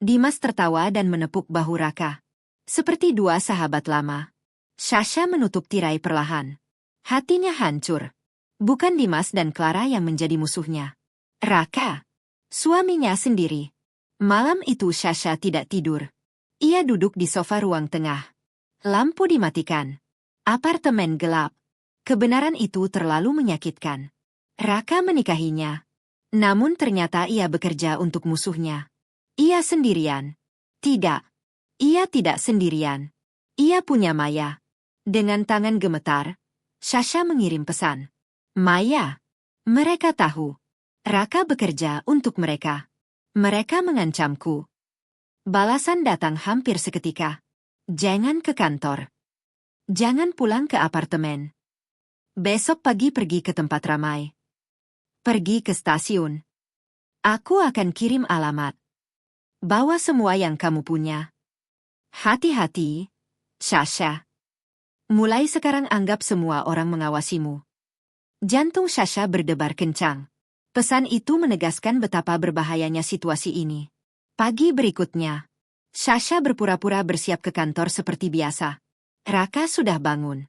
Dimas tertawa dan menepuk bahu Raka. Seperti dua sahabat lama. Sasha menutup tirai perlahan. Hatinya hancur. Bukan Dimas dan Clara yang menjadi musuhnya. Raka. Suaminya sendiri. Malam itu Sasha tidak tidur. Ia duduk di sofa ruang tengah. Lampu dimatikan. Apartemen gelap. Kebenaran itu terlalu menyakitkan. Raka menikahinya. Namun ternyata ia bekerja untuk musuhnya. Ia sendirian. Tidak. Ia tidak sendirian. Ia punya Maya. Dengan tangan gemetar, Sasha mengirim pesan. Maya. Mereka tahu. Raka bekerja untuk mereka. Mereka mengancamku. Balasan datang hampir seketika. Jangan ke kantor. Jangan pulang ke apartemen. Besok pagi pergi ke tempat ramai. Pergi ke stasiun. Aku akan kirim alamat. Bawa semua yang kamu punya. Hati-hati, Sasha. Mulai sekarang anggap semua orang mengawasimu. Jantung Sasha berdebar kencang. Pesan itu menegaskan betapa berbahayanya situasi ini. Pagi berikutnya, Sasha berpura-pura bersiap ke kantor seperti biasa. Raka sudah bangun.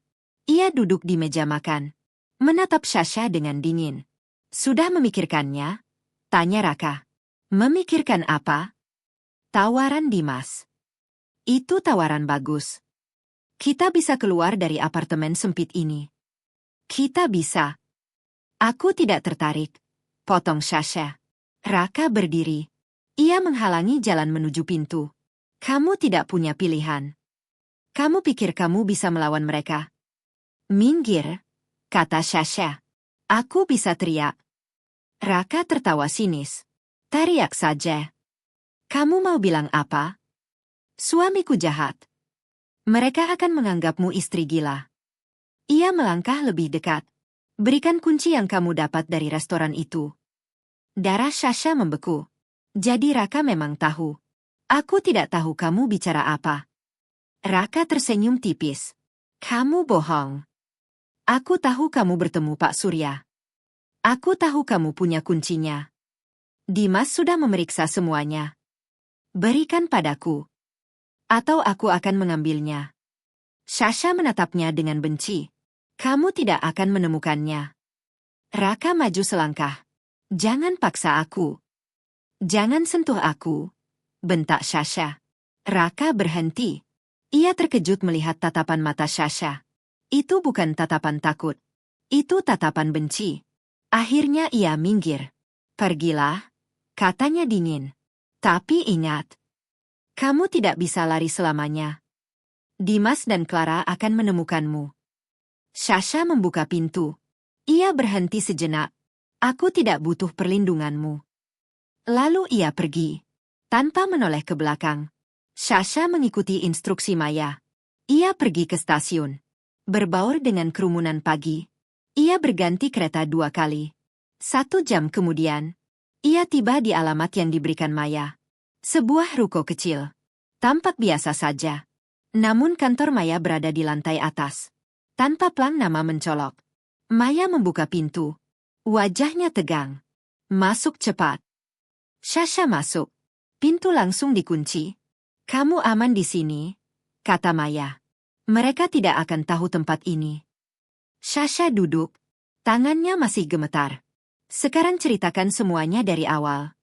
Ia duduk di meja makan, menatap Sasha dengan dingin. Sudah memikirkannya? Tanya Raka. Memikirkan apa? Tawaran Dimas. Itu tawaran bagus. Kita bisa keluar dari apartemen sempit ini. Kita bisa. Aku tidak tertarik. Potong Sasha. Raka berdiri. Ia menghalangi jalan menuju pintu. Kamu tidak punya pilihan. Kamu pikir kamu bisa melawan mereka? Minggir, kata Sasha. Aku bisa teriak. Raka tertawa sinis. Teriak saja. Kamu mau bilang apa? Suamiku jahat. Mereka akan menganggapmu istri gila. Ia melangkah lebih dekat. Berikan kunci yang kamu dapat dari restoran itu. Darah Sasha membeku. Jadi Raka memang tahu. Aku tidak tahu kamu bicara apa. Raka tersenyum tipis. Kamu bohong. Aku tahu kamu bertemu Pak Surya. Aku tahu kamu punya kuncinya. Dimas sudah memeriksa semuanya. Berikan padaku. Atau aku akan mengambilnya. Sasha menatapnya dengan benci. Kamu tidak akan menemukannya. Raka maju selangkah. Jangan paksa aku. Jangan sentuh aku, bentak Sasha. Raka berhenti. Ia terkejut melihat tatapan mata Sasha. Itu bukan tatapan takut. Itu tatapan benci. Akhirnya ia minggir. Pergilah, katanya dingin. Tapi ingat, kamu tidak bisa lari selamanya. Dimas dan Clara akan menemukanmu. Sasha membuka pintu. Ia berhenti sejenak. Aku tidak butuh perlindunganmu. Lalu ia pergi. Tanpa menoleh ke belakang. Sasha mengikuti instruksi Maya. Ia pergi ke stasiun. Berbaur dengan kerumunan pagi. Ia berganti kereta 2 kali. 1 jam kemudian, ia tiba di alamat yang diberikan Maya. Sebuah ruko kecil. Tampak biasa saja. Namun kantor Maya berada di lantai atas. Tanpa plang nama mencolok. Maya membuka pintu. Wajahnya tegang. Masuk cepat. Sasha masuk. Pintu langsung dikunci. Kamu aman di sini, kata Maya. Mereka tidak akan tahu tempat ini. Sasha duduk. Tangannya masih gemetar. Sekarang ceritakan semuanya dari awal.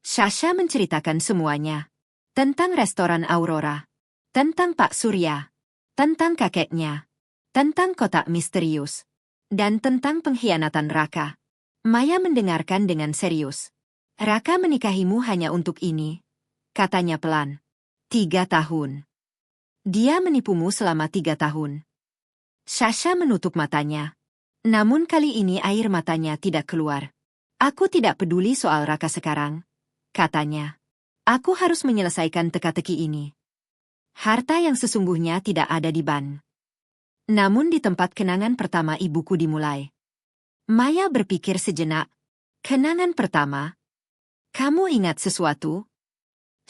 Sasha menceritakan semuanya. Tentang restoran Aurora. Tentang Pak Surya. Tentang kakeknya. Tentang kotak misterius. Dan tentang pengkhianatan Raka. Maya mendengarkan dengan serius. Raka menikahimu hanya untuk ini, katanya pelan. 3 tahun. Dia menipumu selama 3 tahun. Sasha menutup matanya. Namun kali ini air matanya tidak keluar. Aku tidak peduli soal Raka sekarang, katanya. Aku harus menyelesaikan teka-teki ini. Harta yang sesungguhnya tidak ada di ban. Namun di tempat kenangan pertama ibuku dimulai. Maya berpikir sejenak. Kenangan pertama? Kamu ingat sesuatu?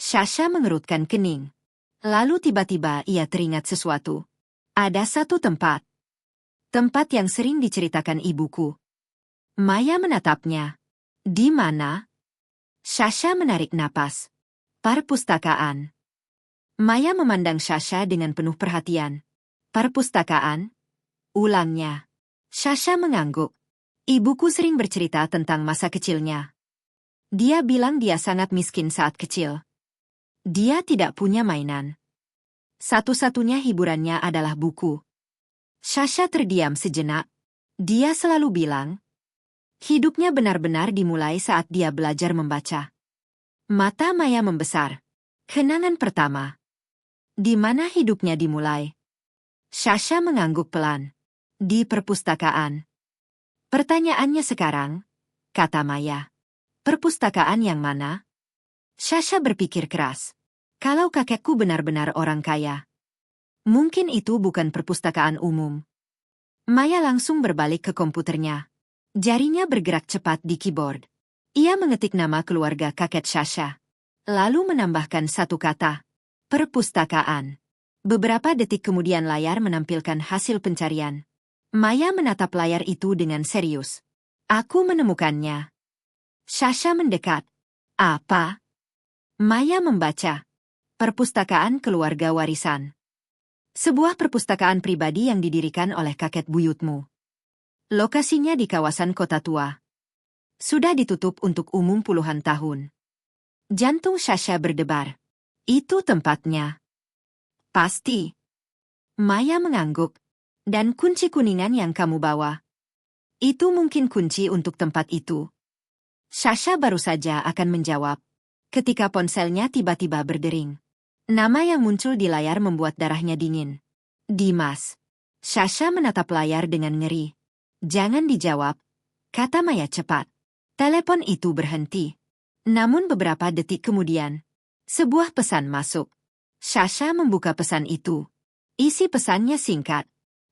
Sasha mengerutkan kening. Lalu tiba-tiba ia teringat sesuatu. Ada satu tempat. Tempat yang sering diceritakan ibuku. Maya menatapnya. Di mana? Sasha menarik napas. Perpustakaan. Maya memandang Sasha dengan penuh perhatian. Perpustakaan? Ulangnya. Sasha mengangguk. Ibuku sering bercerita tentang masa kecilnya. Dia bilang dia sangat miskin saat kecil. Dia tidak punya mainan. Satu-satunya hiburannya adalah buku. Sasha terdiam sejenak. Dia selalu bilang, hidupnya benar-benar dimulai saat dia belajar membaca. Mata Maya membesar. Kenangan pertama. Di mana hidupnya dimulai? Sasha mengangguk pelan. Di perpustakaan. Pertanyaannya sekarang, kata Maya. Perpustakaan yang mana? Sasha berpikir keras. Kalau kakekku benar-benar orang kaya. Mungkin itu bukan perpustakaan umum. Maya langsung berbalik ke komputernya. Jarinya bergerak cepat di keyboard. Ia mengetik nama keluarga kakek Sasha. Lalu menambahkan satu kata. Perpustakaan. Beberapa detik kemudian layar menampilkan hasil pencarian. Maya menatap layar itu dengan serius. Aku menemukannya. Sasha mendekat. Apa? Maya membaca. Perpustakaan keluarga warisan. Sebuah perpustakaan pribadi yang didirikan oleh kakek buyutmu. Lokasinya di kawasan kota tua. Sudah ditutup untuk umum puluhan tahun. Jantung Sasha berdebar. Itu tempatnya. Pasti. Maya mengangguk. Dan kunci kuningan yang kamu bawa. Itu mungkin kunci untuk tempat itu. Sasha baru saja akan menjawab. Ketika ponselnya tiba-tiba berdering. Nama yang muncul di layar membuat darahnya dingin. Dimas. Sasha menatap layar dengan ngeri. Jangan dijawab, kata Maya cepat. Telepon itu berhenti. Namun beberapa detik kemudian, sebuah pesan masuk. Sasha membuka pesan itu. Isi pesannya singkat.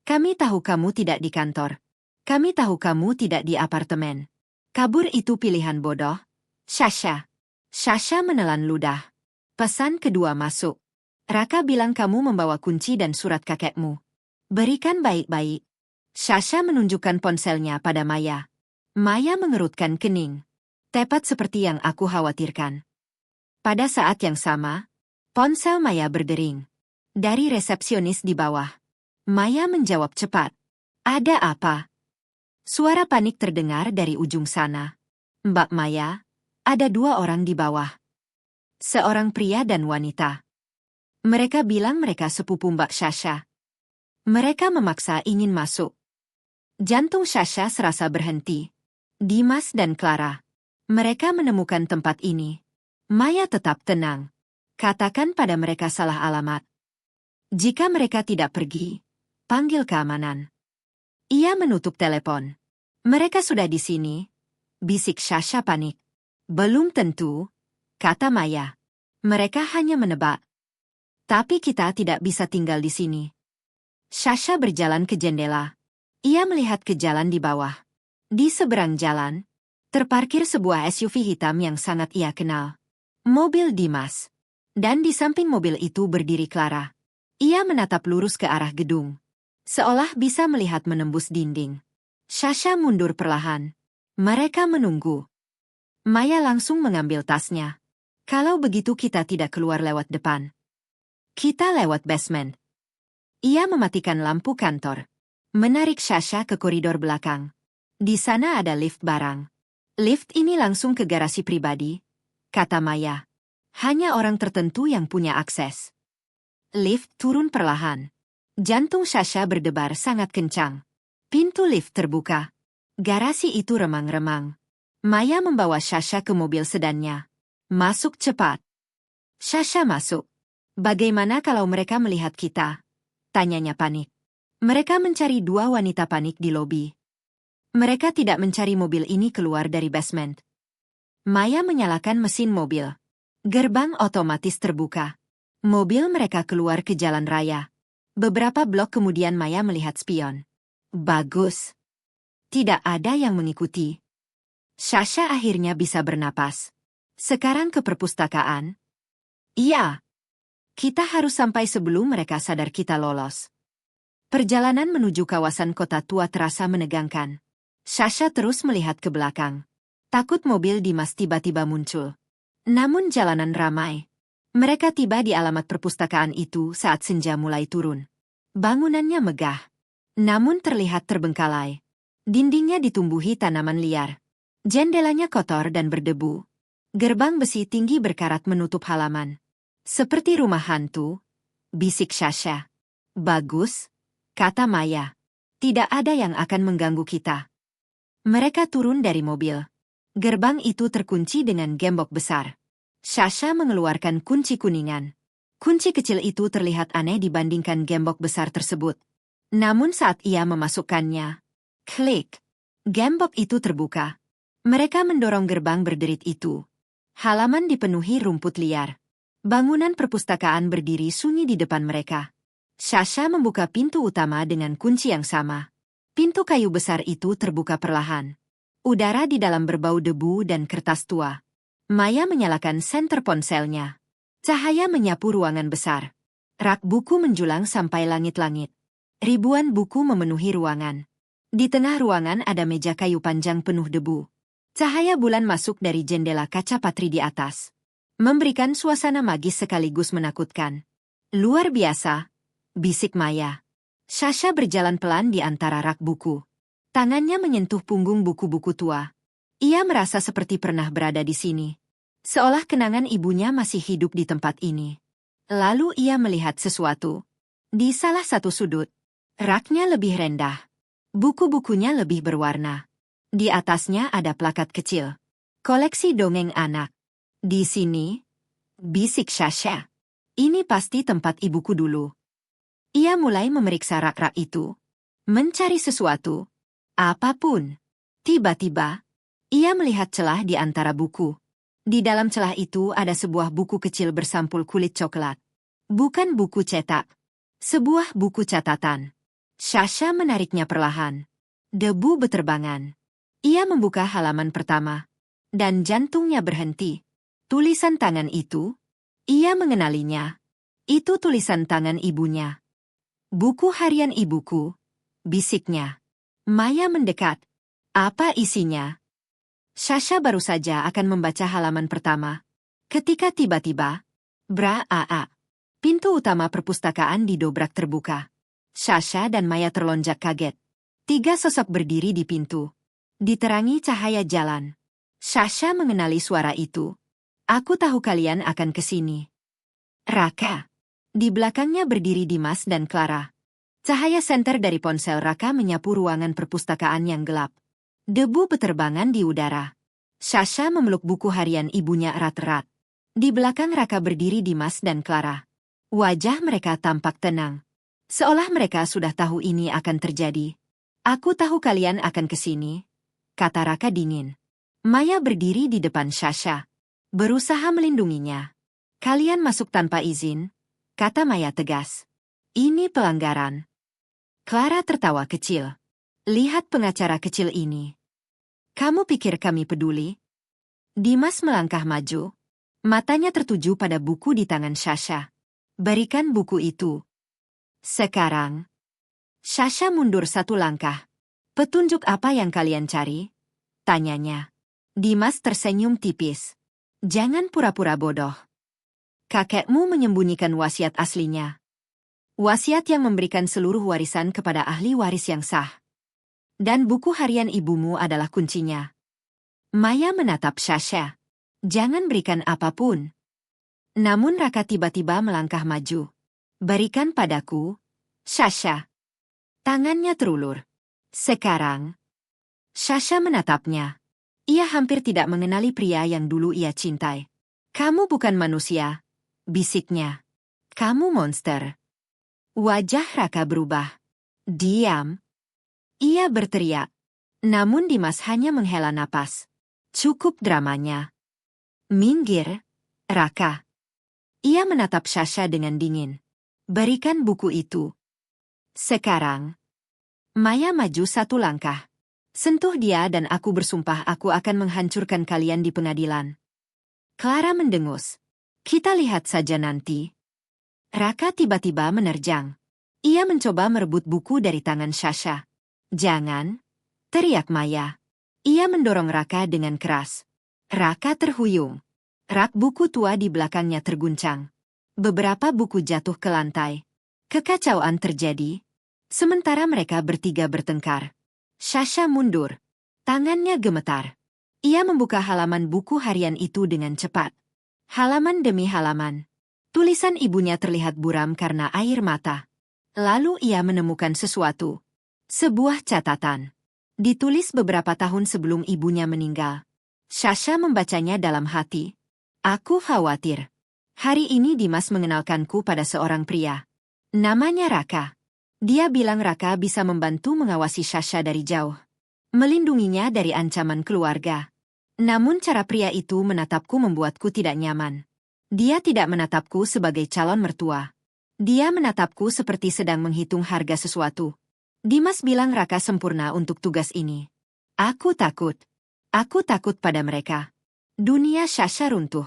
Kami tahu kamu tidak di kantor. Kami tahu kamu tidak di apartemen. Kabur itu pilihan bodoh. Sasha. Sasha menelan ludah. Pesan kedua masuk. Raka bilang kamu membawa kunci dan surat kakekmu. Berikan baik-baik. Sasha menunjukkan ponselnya pada Maya. Maya mengerutkan kening. Tepat seperti yang aku khawatirkan. Pada saat yang sama, ponsel Maya berdering. Dari resepsionis di bawah. Maya menjawab cepat. Ada apa? Suara panik terdengar dari ujung sana. Mbak Maya, ada dua orang di bawah. Seorang pria dan wanita. Mereka bilang mereka sepupu Mbak Sasha. Mereka memaksa ingin masuk. Jantung Sasha serasa berhenti. Dimas dan Clara. Mereka menemukan tempat ini. Maya tetap tenang. Katakan pada mereka salah alamat. Jika mereka tidak pergi, panggil keamanan. Ia menutup telepon. Mereka sudah di sini, bisik Sasha panik. Belum tentu, kata Maya. Mereka hanya menebak. Tapi kita tidak bisa tinggal di sini. Sasha berjalan ke jendela. Ia melihat ke jalan di bawah. Di seberang jalan, terparkir sebuah SUV hitam yang sangat ia kenal. Mobil Dimas. Dan di samping mobil itu berdiri Clara. Ia menatap lurus ke arah gedung. Seolah bisa melihat menembus dinding. Sasha mundur perlahan. Mereka menunggu. Maya langsung mengambil tasnya. Kalau begitu kita tidak keluar lewat depan. Kita lewat basement. Ia mematikan lampu kantor. Menarik Sasha ke koridor belakang. Di sana ada lift barang. Lift ini langsung ke garasi pribadi, kata Maya. Hanya orang tertentu yang punya akses. Lift turun perlahan. Jantung Sasha berdebar sangat kencang. Pintu lift terbuka. Garasi itu remang-remang. Maya membawa Sasha ke mobil sedannya. Masuk cepat. Sasha masuk. Bagaimana kalau mereka melihat kita? Tanyanya panik. Mereka mencari dua wanita panik di lobi. Mereka tidak mencari mobil ini keluar dari basement. Maya menyalakan mesin mobil. Gerbang otomatis terbuka. Mobil mereka keluar ke jalan raya. Beberapa blok kemudian Maya melihat spion. Bagus. Tidak ada yang mengikuti. Sasha akhirnya bisa bernapas. Sekarang ke perpustakaan. Iya. Kita harus sampai sebelum mereka sadar kita lolos. Perjalanan menuju kawasan kota tua terasa menegangkan. Sasha terus melihat ke belakang. Takut mobil Dimas tiba-tiba muncul. Namun jalanan ramai. Mereka tiba di alamat perpustakaan itu saat senja mulai turun. Bangunannya megah. Namun terlihat terbengkalai. Dindingnya ditumbuhi tanaman liar. Jendelanya kotor dan berdebu. Gerbang besi tinggi berkarat menutup halaman. Seperti rumah hantu, bisik Sasha. Bagus, kata Maya. Tidak ada yang akan mengganggu kita. Mereka turun dari mobil. Gerbang itu terkunci dengan gembok besar. Sasha mengeluarkan kunci kuningan. Kunci kecil itu terlihat aneh dibandingkan gembok besar tersebut. Namun saat ia memasukkannya, klik. Gembok itu terbuka. Mereka mendorong gerbang berderit itu. Halaman dipenuhi rumput liar. Bangunan perpustakaan berdiri sunyi di depan mereka. Sasha membuka pintu utama dengan kunci yang sama. Pintu kayu besar itu terbuka perlahan. Udara di dalam berbau debu dan kertas tua. Maya menyalakan senter ponselnya. Cahaya menyapu ruangan besar. Rak buku menjulang sampai langit-langit. Ribuan buku memenuhi ruangan. Di tengah ruangan ada meja kayu panjang penuh debu. Cahaya bulan masuk dari jendela kaca patri di atas, memberikan suasana magis sekaligus menakutkan. Luar biasa, bisik Maya. Sasha berjalan pelan di antara rak buku. Tangannya menyentuh punggung buku-buku tua. Ia merasa seperti pernah berada di sini. Seolah kenangan ibunya masih hidup di tempat ini. Lalu ia melihat sesuatu. Di salah satu sudut, raknya lebih rendah. Buku-bukunya lebih berwarna. Di atasnya ada plakat kecil. Koleksi dongeng anak. Di sini, bisik Sasha. Ini pasti tempat ibuku dulu. Ia mulai memeriksa rak-rak itu. Mencari sesuatu. Apapun. Tiba-tiba, ia melihat celah di antara buku. Di dalam celah itu ada sebuah buku kecil bersampul kulit coklat. Bukan buku cetak. Sebuah buku catatan. Sasha menariknya perlahan. Debu beterbangan. Ia membuka halaman pertama. Dan jantungnya berhenti. Tulisan tangan itu, ia mengenalinya. Itu tulisan tangan ibunya. Buku harian ibuku, bisiknya. Maya mendekat. Apa isinya? Sasha baru saja akan membaca halaman pertama. Ketika tiba-tiba, bra-a-a. Pintu utama perpustakaan didobrak terbuka. Sasha dan Maya terlonjak kaget. 3 sosok berdiri di pintu. Diterangi cahaya jalan. Sasha mengenali suara itu. Aku tahu kalian akan ke sini. Raka. Di belakangnya berdiri Dimas dan Clara. Cahaya senter dari ponsel Raka menyapu ruangan perpustakaan yang gelap. Debu beterbangan di udara. Sasha memeluk buku harian ibunya erat-erat. Di belakang Raka berdiri Dimas dan Clara. Wajah mereka tampak tenang. Seolah mereka sudah tahu ini akan terjadi. Aku tahu kalian akan ke sini, kata Raka dingin. Maya berdiri di depan Sasha. Berusaha melindunginya. Kalian masuk tanpa izin, kata Maya tegas. Ini pelanggaran. Clara tertawa kecil. Lihat pengacara kecil ini. Kamu pikir kami peduli? Dimas melangkah maju. Matanya tertuju pada buku di tangan Sasha. Berikan buku itu. Sekarang. Sasha mundur 1 langkah. Petunjuk apa yang kalian cari? Tanyanya. Dimas tersenyum tipis. Jangan pura-pura bodoh. Kakekmu menyembunyikan wasiat aslinya. Wasiat yang memberikan seluruh warisan kepada ahli waris yang sah. Dan buku harian ibumu adalah kuncinya. Maya menatap Sasha. Jangan berikan apapun. Namun Raka tiba-tiba melangkah maju. Berikan padaku, Sasha. Tangannya terulur. Sekarang. Sasha menatapnya. Ia hampir tidak mengenali pria yang dulu ia cintai. Kamu bukan manusia, bisiknya. Kamu monster. Wajah Raka berubah. Diam. Ia berteriak. Namun Dimas hanya menghela napas. Cukup dramanya. Minggir, Raka. Ia menatap Sasha dengan dingin. Berikan buku itu. Sekarang. Maya maju 1 langkah. Sentuh dia dan aku bersumpah aku akan menghancurkan kalian di pengadilan. Clara mendengus. Kita lihat saja nanti. Raka tiba-tiba menerjang. Ia mencoba merebut buku dari tangan Sasha. Jangan, teriak Maya. Ia mendorong Raka dengan keras. Raka terhuyung. Rak buku tua di belakangnya terguncang. Beberapa buku jatuh ke lantai. Kekacauan terjadi. Sementara mereka bertiga bertengkar. Sasha mundur. Tangannya gemetar. Ia membuka halaman buku harian itu dengan cepat. Halaman demi halaman. Tulisan ibunya terlihat buram karena air mata. Lalu ia menemukan sesuatu. Sebuah catatan. Ditulis beberapa tahun sebelum ibunya meninggal. Sasha membacanya dalam hati. Aku khawatir. Hari ini Dimas mengenalkanku pada seorang pria. Namanya Raka. Dia bilang Raka bisa membantu mengawasi Sasha dari jauh. Melindunginya dari ancaman keluarga. Namun cara pria itu menatapku membuatku tidak nyaman. Dia tidak menatapku sebagai calon mertua. Dia menatapku seperti sedang menghitung harga sesuatu. Dimas bilang Raka sempurna untuk tugas ini. Aku takut. Aku takut pada mereka. Dunia Sasha runtuh.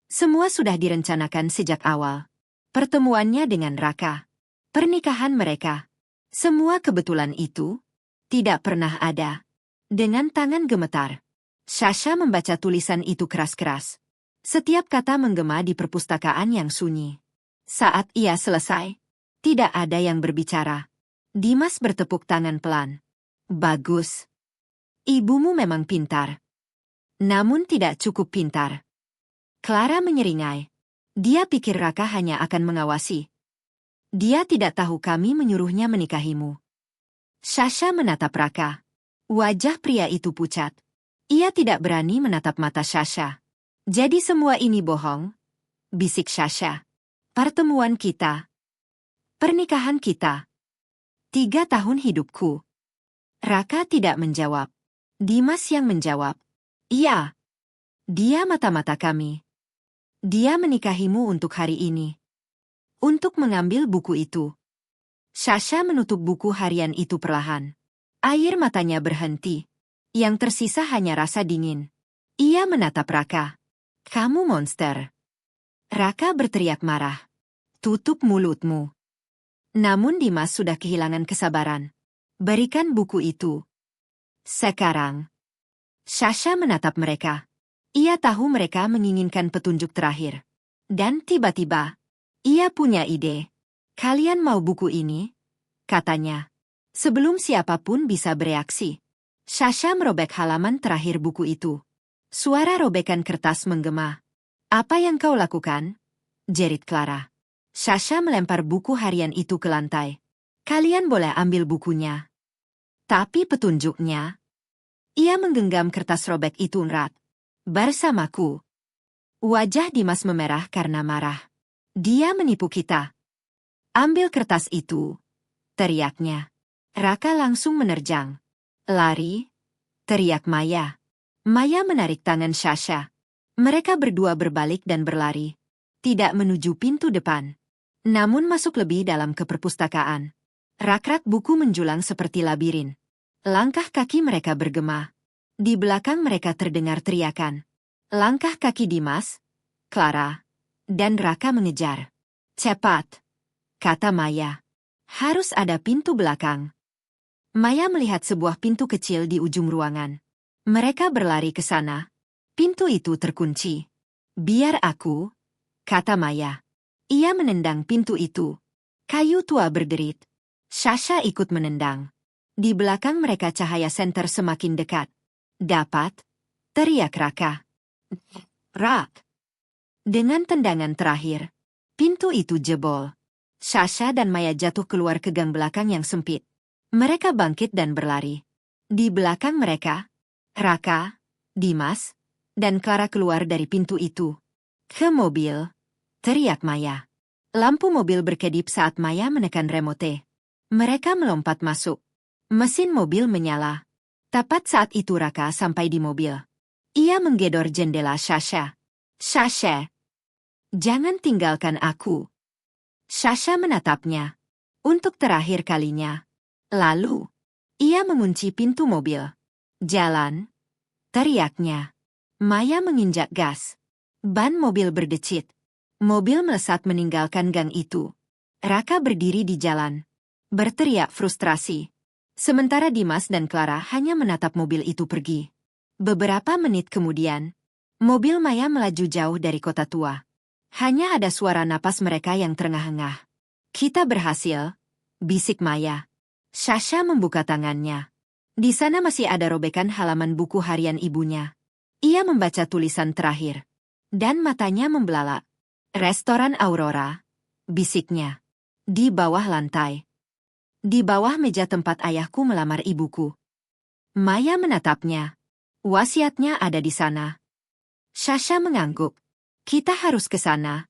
Semua sudah direncanakan sejak awal. Pertemuannya dengan Raka. Pernikahan mereka. Semua kebetulan itu tidak pernah ada. Dengan tangan gemetar, Sasha membaca tulisan itu keras-keras. Setiap kata menggema di perpustakaan yang sunyi. Saat ia selesai, tidak ada yang berbicara. Dimas bertepuk tangan pelan. Bagus. Ibumu memang pintar. Namun tidak cukup pintar. Clara menyeringai. Dia pikir Raka hanya akan mengawasi. Dia tidak tahu kami menyuruhnya menikahimu. Sasha menatap Raka. Wajah pria itu pucat. Ia tidak berani menatap mata Sasha. Jadi semua ini bohong? Bisik Sasha. Pertemuan kita. Pernikahan kita. 3 tahun hidupku. Raka tidak menjawab. Dimas yang menjawab. Iya. Dia mata-mata kami. Dia menikahimu untuk hari ini. Untuk mengambil buku itu. Sasha menutup buku harian itu perlahan. Air matanya berhenti. Yang tersisa hanya rasa dingin. Ia menatap Raka. Kamu monster. Raka berteriak marah. Tutup mulutmu. Namun Dimas sudah kehilangan kesabaran. Berikan buku itu. Sekarang. Sasha menatap mereka. Ia tahu mereka menginginkan petunjuk terakhir. Dan tiba-tiba, ia punya ide. Kalian mau buku ini? Katanya. Sebelum siapapun bisa bereaksi. Sasha merobek halaman terakhir buku itu. Suara robekan kertas menggema. Apa yang kau lakukan? Jerit Clara. Sasha melempar buku harian itu ke lantai. Kalian boleh ambil bukunya. Tapi petunjuknya. Ia menggenggam kertas robek itu erat. Bersamaku. Wajah Dimas memerah karena marah. Dia menipu kita. Ambil kertas itu. Teriaknya. Raka langsung menerjang. Lari. Teriak Maya. Maya menarik tangan Sasha. Mereka berdua berbalik dan berlari. Tidak menuju pintu depan. Namun masuk lebih dalam ke perpustakaan. Rak-rak buku menjulang seperti labirin. Langkah kaki mereka bergema. Di belakang mereka terdengar teriakan. Langkah kaki Dimas, Clara, dan Raka mengejar. Cepat, kata Maya. Harus ada pintu belakang. Maya melihat sebuah pintu kecil di ujung ruangan. Mereka berlari ke sana. Pintu itu terkunci. Biar aku, kata Maya. Ia menendang pintu itu. Kayu tua berderit. Sasha ikut menendang. Di belakang mereka cahaya senter semakin dekat. Dapat, teriak Raka. Rak. Dengan tendangan terakhir, pintu itu jebol. Sasha dan Maya jatuh keluar ke gang belakang yang sempit. Mereka bangkit dan berlari. Di belakang mereka, Raka, Dimas, dan Clara keluar dari pintu itu. Ke mobil, teriak Maya. Lampu mobil berkedip saat Maya menekan remote. Mereka melompat masuk. Mesin mobil menyala. Tepat saat itu Raka sampai di mobil. Ia menggedor jendela Sasha. Sasha, jangan tinggalkan aku. Sasha menatapnya. Untuk terakhir kalinya. Lalu, ia mengunci pintu mobil. Jalan, teriaknya. Maya menginjak gas. Ban mobil berdecit. Mobil melesat meninggalkan gang itu. Raka berdiri di jalan. Berteriak frustrasi. Sementara Dimas dan Clara hanya menatap mobil itu pergi. Beberapa menit kemudian, mobil Maya melaju jauh dari kota tua. Hanya ada suara napas mereka yang terengah-engah. Kita berhasil, bisik Maya. Sasha membuka tangannya. Di sana masih ada robekan halaman buku harian ibunya. Ia membaca tulisan terakhir. Dan matanya membelalak. Restoran Aurora, bisiknya. Di bawah lantai. Di bawah meja tempat ayahku melamar ibuku. Maya menatapnya. Wasiatnya ada di sana. Sasha mengangguk. Kita harus ke sana.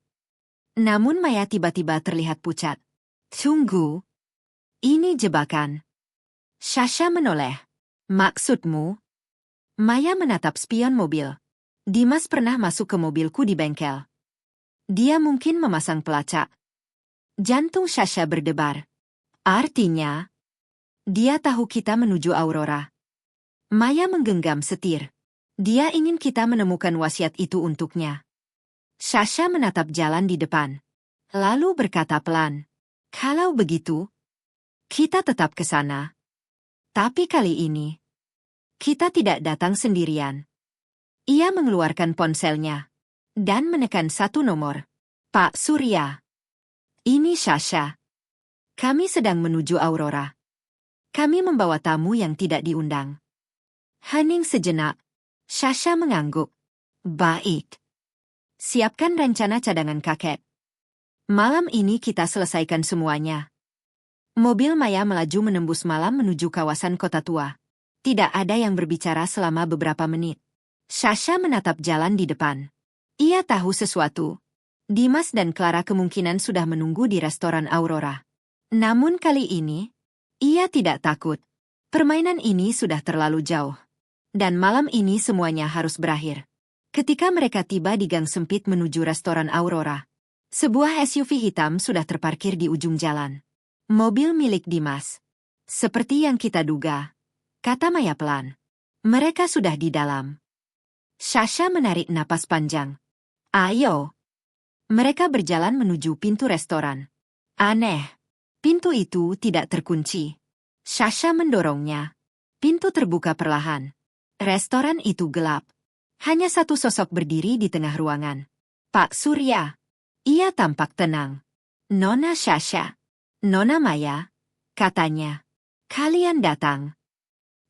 Namun Maya tiba-tiba terlihat pucat. Tunggu. Ini jebakan. Sasha menoleh. Maksudmu? Maya menatap spion mobil. Dimas pernah masuk ke mobilku di bengkel. Dia mungkin memasang pelacak. Jantung Sasha berdebar. Artinya, dia tahu kita menuju Aurora. Maya menggenggam setir. Dia ingin kita menemukan wasiat itu untuknya. Sasha menatap jalan di depan. Lalu berkata pelan, "Kalau begitu, kita tetap ke sana. Tapi kali ini, kita tidak datang sendirian." Ia mengeluarkan ponselnya dan menekan satu nomor. "Pak Surya, ini Sasha. Kami sedang menuju Aurora. Kami membawa tamu yang tidak diundang." Hening sejenak. Sasha mengangguk. "Baik. Siapkan rencana cadangan kakek. Malam ini kita selesaikan semuanya." Mobil Maya melaju menembus malam menuju kawasan kota tua. Tidak ada yang berbicara selama beberapa menit. Sasha menatap jalan di depan. Ia tahu sesuatu. Dimas dan Clara kemungkinan sudah menunggu di restoran Aurora. Namun kali ini, ia tidak takut. Permainan ini sudah terlalu jauh. Dan malam ini semuanya harus berakhir. Ketika mereka tiba di gang sempit menuju restoran Aurora, sebuah SUV hitam sudah terparkir di ujung jalan. Mobil milik Dimas. "Seperti yang kita duga," kata Maya pelan. "Mereka sudah di dalam." Sasha menarik napas panjang. "Ayo." Mereka berjalan menuju pintu restoran. Aneh. Pintu itu tidak terkunci. Sasha mendorongnya. Pintu terbuka perlahan. Restoran itu gelap. Hanya satu sosok berdiri di tengah ruangan. Pak Surya. Ia tampak tenang. "Nona Sasha. Nona Maya," katanya. "Kalian datang."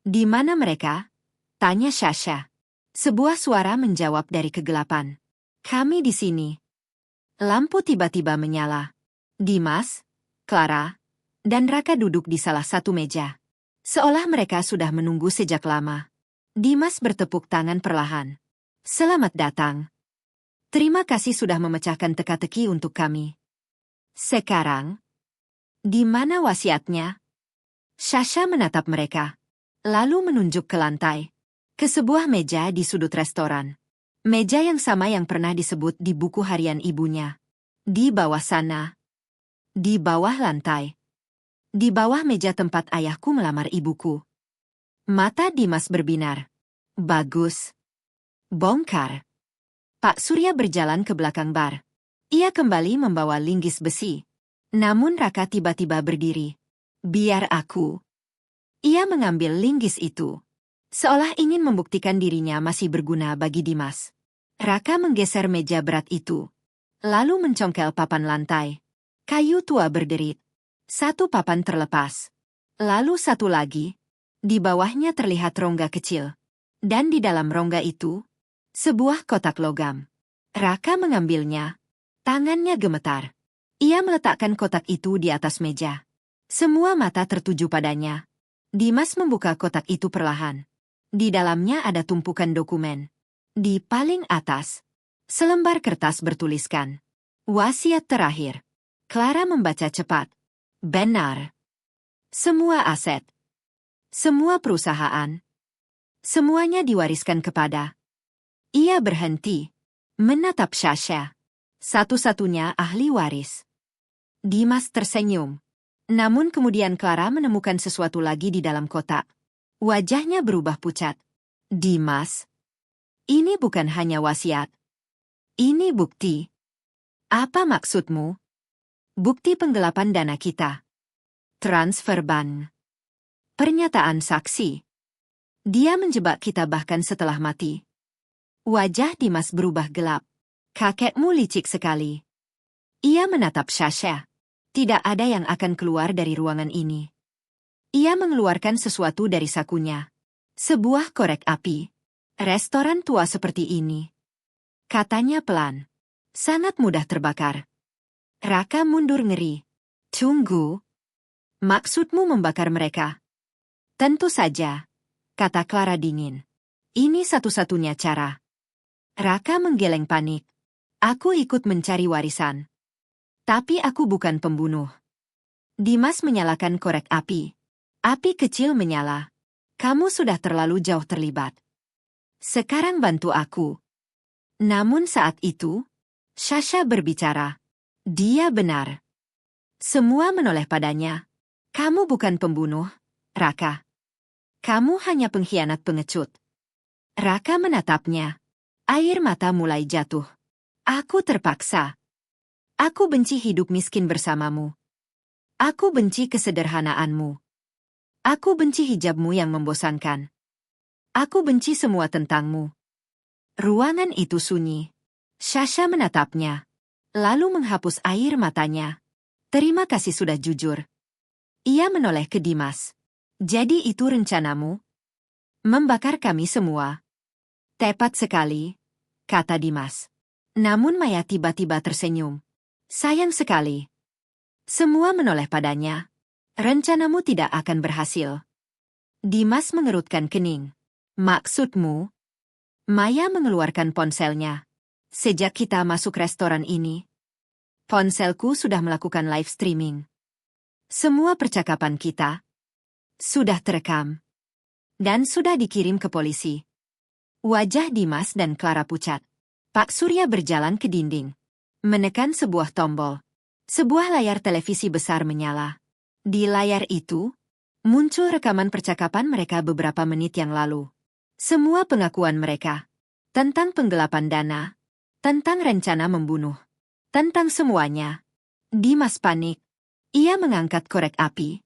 "Di mana mereka?" tanya Sasha. Sebuah suara menjawab dari kegelapan. "Kami di sini." Lampu tiba-tiba menyala. Dimas, Clara, dan Raka duduk di salah satu meja. Seolah mereka sudah menunggu sejak lama. Dimas bertepuk tangan perlahan. "Selamat datang. Terima kasih sudah memecahkan teka-teki untuk kami. Sekarang, di mana wasiatnya?" Sasha menatap mereka, lalu menunjuk ke lantai, ke sebuah meja di sudut restoran. Meja yang sama yang pernah disebut di buku harian ibunya. Di bawah sana. Di bawah lantai. Di bawah meja tempat ayahku melamar ibuku. Mata Dimas berbinar. "Bagus. Bongkar." Pak Surya berjalan ke belakang bar. Ia kembali membawa linggis besi. Namun Raka tiba-tiba berdiri. "Biar aku." Ia mengambil linggis itu. Seolah ingin membuktikan dirinya masih berguna bagi Dimas. Raka menggeser meja berat itu. Lalu mencongkel papan lantai. Kayu tua berderit. Satu papan terlepas. Lalu satu lagi. Di bawahnya terlihat rongga kecil. Dan di dalam rongga itu, sebuah kotak logam. Raka mengambilnya. Tangannya gemetar. Ia meletakkan kotak itu di atas meja. Semua mata tertuju padanya. Dimas membuka kotak itu perlahan. Di dalamnya ada tumpukan dokumen. Di paling atas, selembar kertas bertuliskan, "Wasiat terakhir." Clara membaca cepat. Benar. Semua aset. Semua perusahaan. Semuanya diwariskan kepada. Ia berhenti. Menatap Sasha. Satu-satunya ahli waris. Dimas tersenyum. Namun kemudian Clara menemukan sesuatu lagi di dalam kotak. Wajahnya berubah pucat. "Dimas, ini bukan hanya wasiat. Ini bukti." "Apa maksudmu?" "Bukti penggelapan dana kita. Transfer bank. Pernyataan saksi. Dia menjebak kita bahkan setelah mati." Wajah Dimas berubah gelap. "Kakekmu licik sekali." Ia menatap Sasha. Tidak ada yang akan keluar dari ruangan ini. Ia mengeluarkan sesuatu dari sakunya. Sebuah korek api. "Restoran tua seperti ini," katanya pelan. "Sangat mudah terbakar." Raka mundur ngeri. "Tunggu. Maksudmu membakar mereka?" "Tentu saja," kata Clara dingin. "Ini satu-satunya cara." Raka menggeleng panik. "Aku ikut mencari warisan. Tapi aku bukan pembunuh." Dimas menyalakan korek api. Api kecil menyala. "Kamu sudah terlalu jauh terlibat. Sekarang bantu aku." Namun saat itu, Sasha berbicara. Dia benar. Semua menoleh padanya. "Kamu bukan pembunuh, Raka. Kamu hanya pengkhianat pengecut." Raka menatapnya. Air mata mulai jatuh. Aku terpaksa. Aku benci hidup miskin bersamamu. Aku benci kesederhanaanmu. Aku benci hijabmu yang membosankan. Aku benci semua tentangmu. Ruangan itu sunyi. Sasha menatapnya. Lalu menghapus air matanya. Terima kasih sudah jujur. Ia menoleh ke Dimas. Jadi itu rencanamu? Membakar kami semua. Tepat sekali, kata Dimas. Namun Maya tiba-tiba tersenyum. Sayang sekali. Semua menoleh padanya. Rencanamu tidak akan berhasil. Dimas mengerutkan kening. Maksudmu? Maya mengeluarkan ponselnya. Sejak kita masuk restoran ini, ponselku sudah melakukan live streaming. Semua percakapan kita sudah terekam dan sudah dikirim ke polisi. Wajah Dimas dan Clara pucat. Pak Surya berjalan ke dinding. Menekan sebuah tombol. Sebuah layar televisi besar menyala. Di layar itu, muncul rekaman percakapan mereka beberapa menit yang lalu. Semua pengakuan mereka. Tentang penggelapan dana. Tentang rencana membunuh. Tentang semuanya. Dimas panik. Ia mengangkat korek api.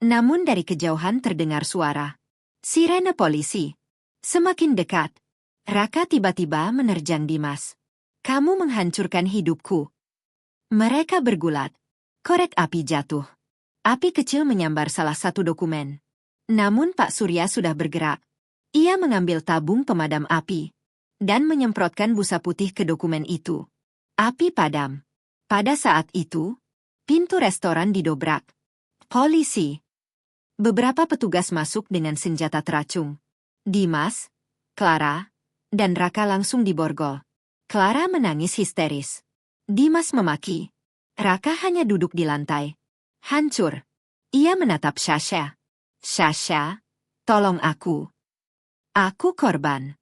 Namun dari kejauhan terdengar suara. Sirene polisi. Semakin dekat. Raka tiba-tiba menerjang Dimas. Kamu menghancurkan hidupku. Mereka bergulat. Korek api jatuh. Api kecil menyambar salah satu dokumen. Namun Pak Surya sudah bergerak. Ia mengambil tabung pemadam api. Dan menyemprotkan busa putih ke dokumen itu. Api padam. Pada saat itu, pintu restoran didobrak. Polisi. Beberapa petugas masuk dengan senjata teracung. Dimas, Clara, dan Raka langsung diborgol. Clara menangis histeris. Dimas memaki. Raka hanya duduk di lantai. Hancur. Ia menatap Sasha. Sasha, tolong aku. Aku korban.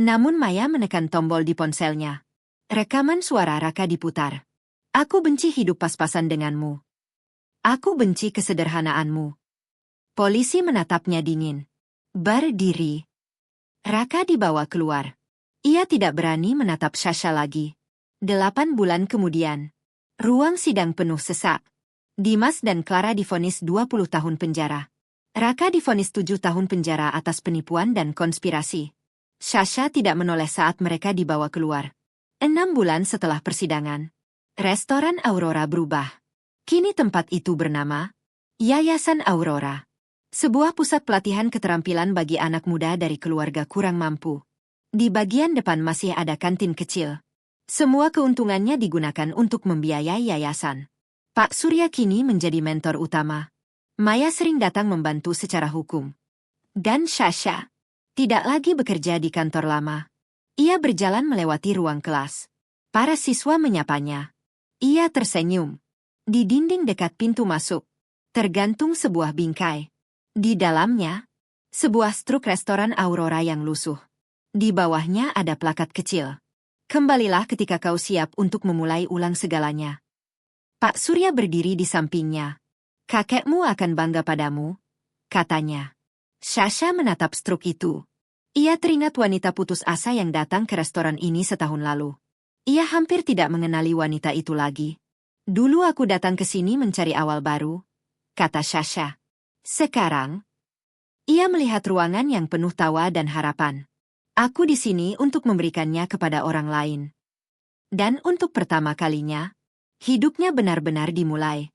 Namun Maya menekan tombol di ponselnya. Rekaman suara Raka diputar. Aku benci hidup pas-pasan denganmu. Aku benci kesederhanaanmu. Polisi menatapnya dingin. Berdiri. Raka dibawa keluar. Ia tidak berani menatap Sasha lagi. 8 bulan kemudian. Ruang sidang penuh sesak. Dimas dan Clara divonis 20 tahun penjara. Raka divonis 7 tahun penjara atas penipuan dan konspirasi. Sasha tidak menoleh saat mereka dibawa keluar. 6 bulan setelah persidangan, restoran Aurora berubah. Kini tempat itu bernama Yayasan Aurora. Sebuah pusat pelatihan keterampilan bagi anak muda dari keluarga kurang mampu. Di bagian depan masih ada kantin kecil. Semua keuntungannya digunakan untuk membiayai yayasan. Pak Surya kini menjadi mentor utama. Maya sering datang membantu secara hukum. Dan Sasha tidak lagi bekerja di kantor lama. Ia berjalan melewati ruang kelas. Para siswa menyapanya. Ia tersenyum. Di dinding dekat pintu masuk, tergantung sebuah bingkai. Di dalamnya, sebuah struk restoran Aurora yang lusuh. Di bawahnya ada plakat kecil. Kembalilah ketika kau siap untuk memulai ulang segalanya. Pak Surya berdiri di sampingnya. Kakekmu akan bangga padamu, katanya. Sasha menatap struk itu. Ia teringat wanita putus asa yang datang ke restoran ini setahun lalu. Ia hampir tidak mengenali wanita itu lagi. Dulu aku datang ke sini mencari awal baru, kata Sasha. Sekarang, ia melihat ruangan yang penuh tawa dan harapan. Aku di sini untuk memberikannya kepada orang lain. Dan untuk pertama kalinya, hidupnya benar-benar dimulai.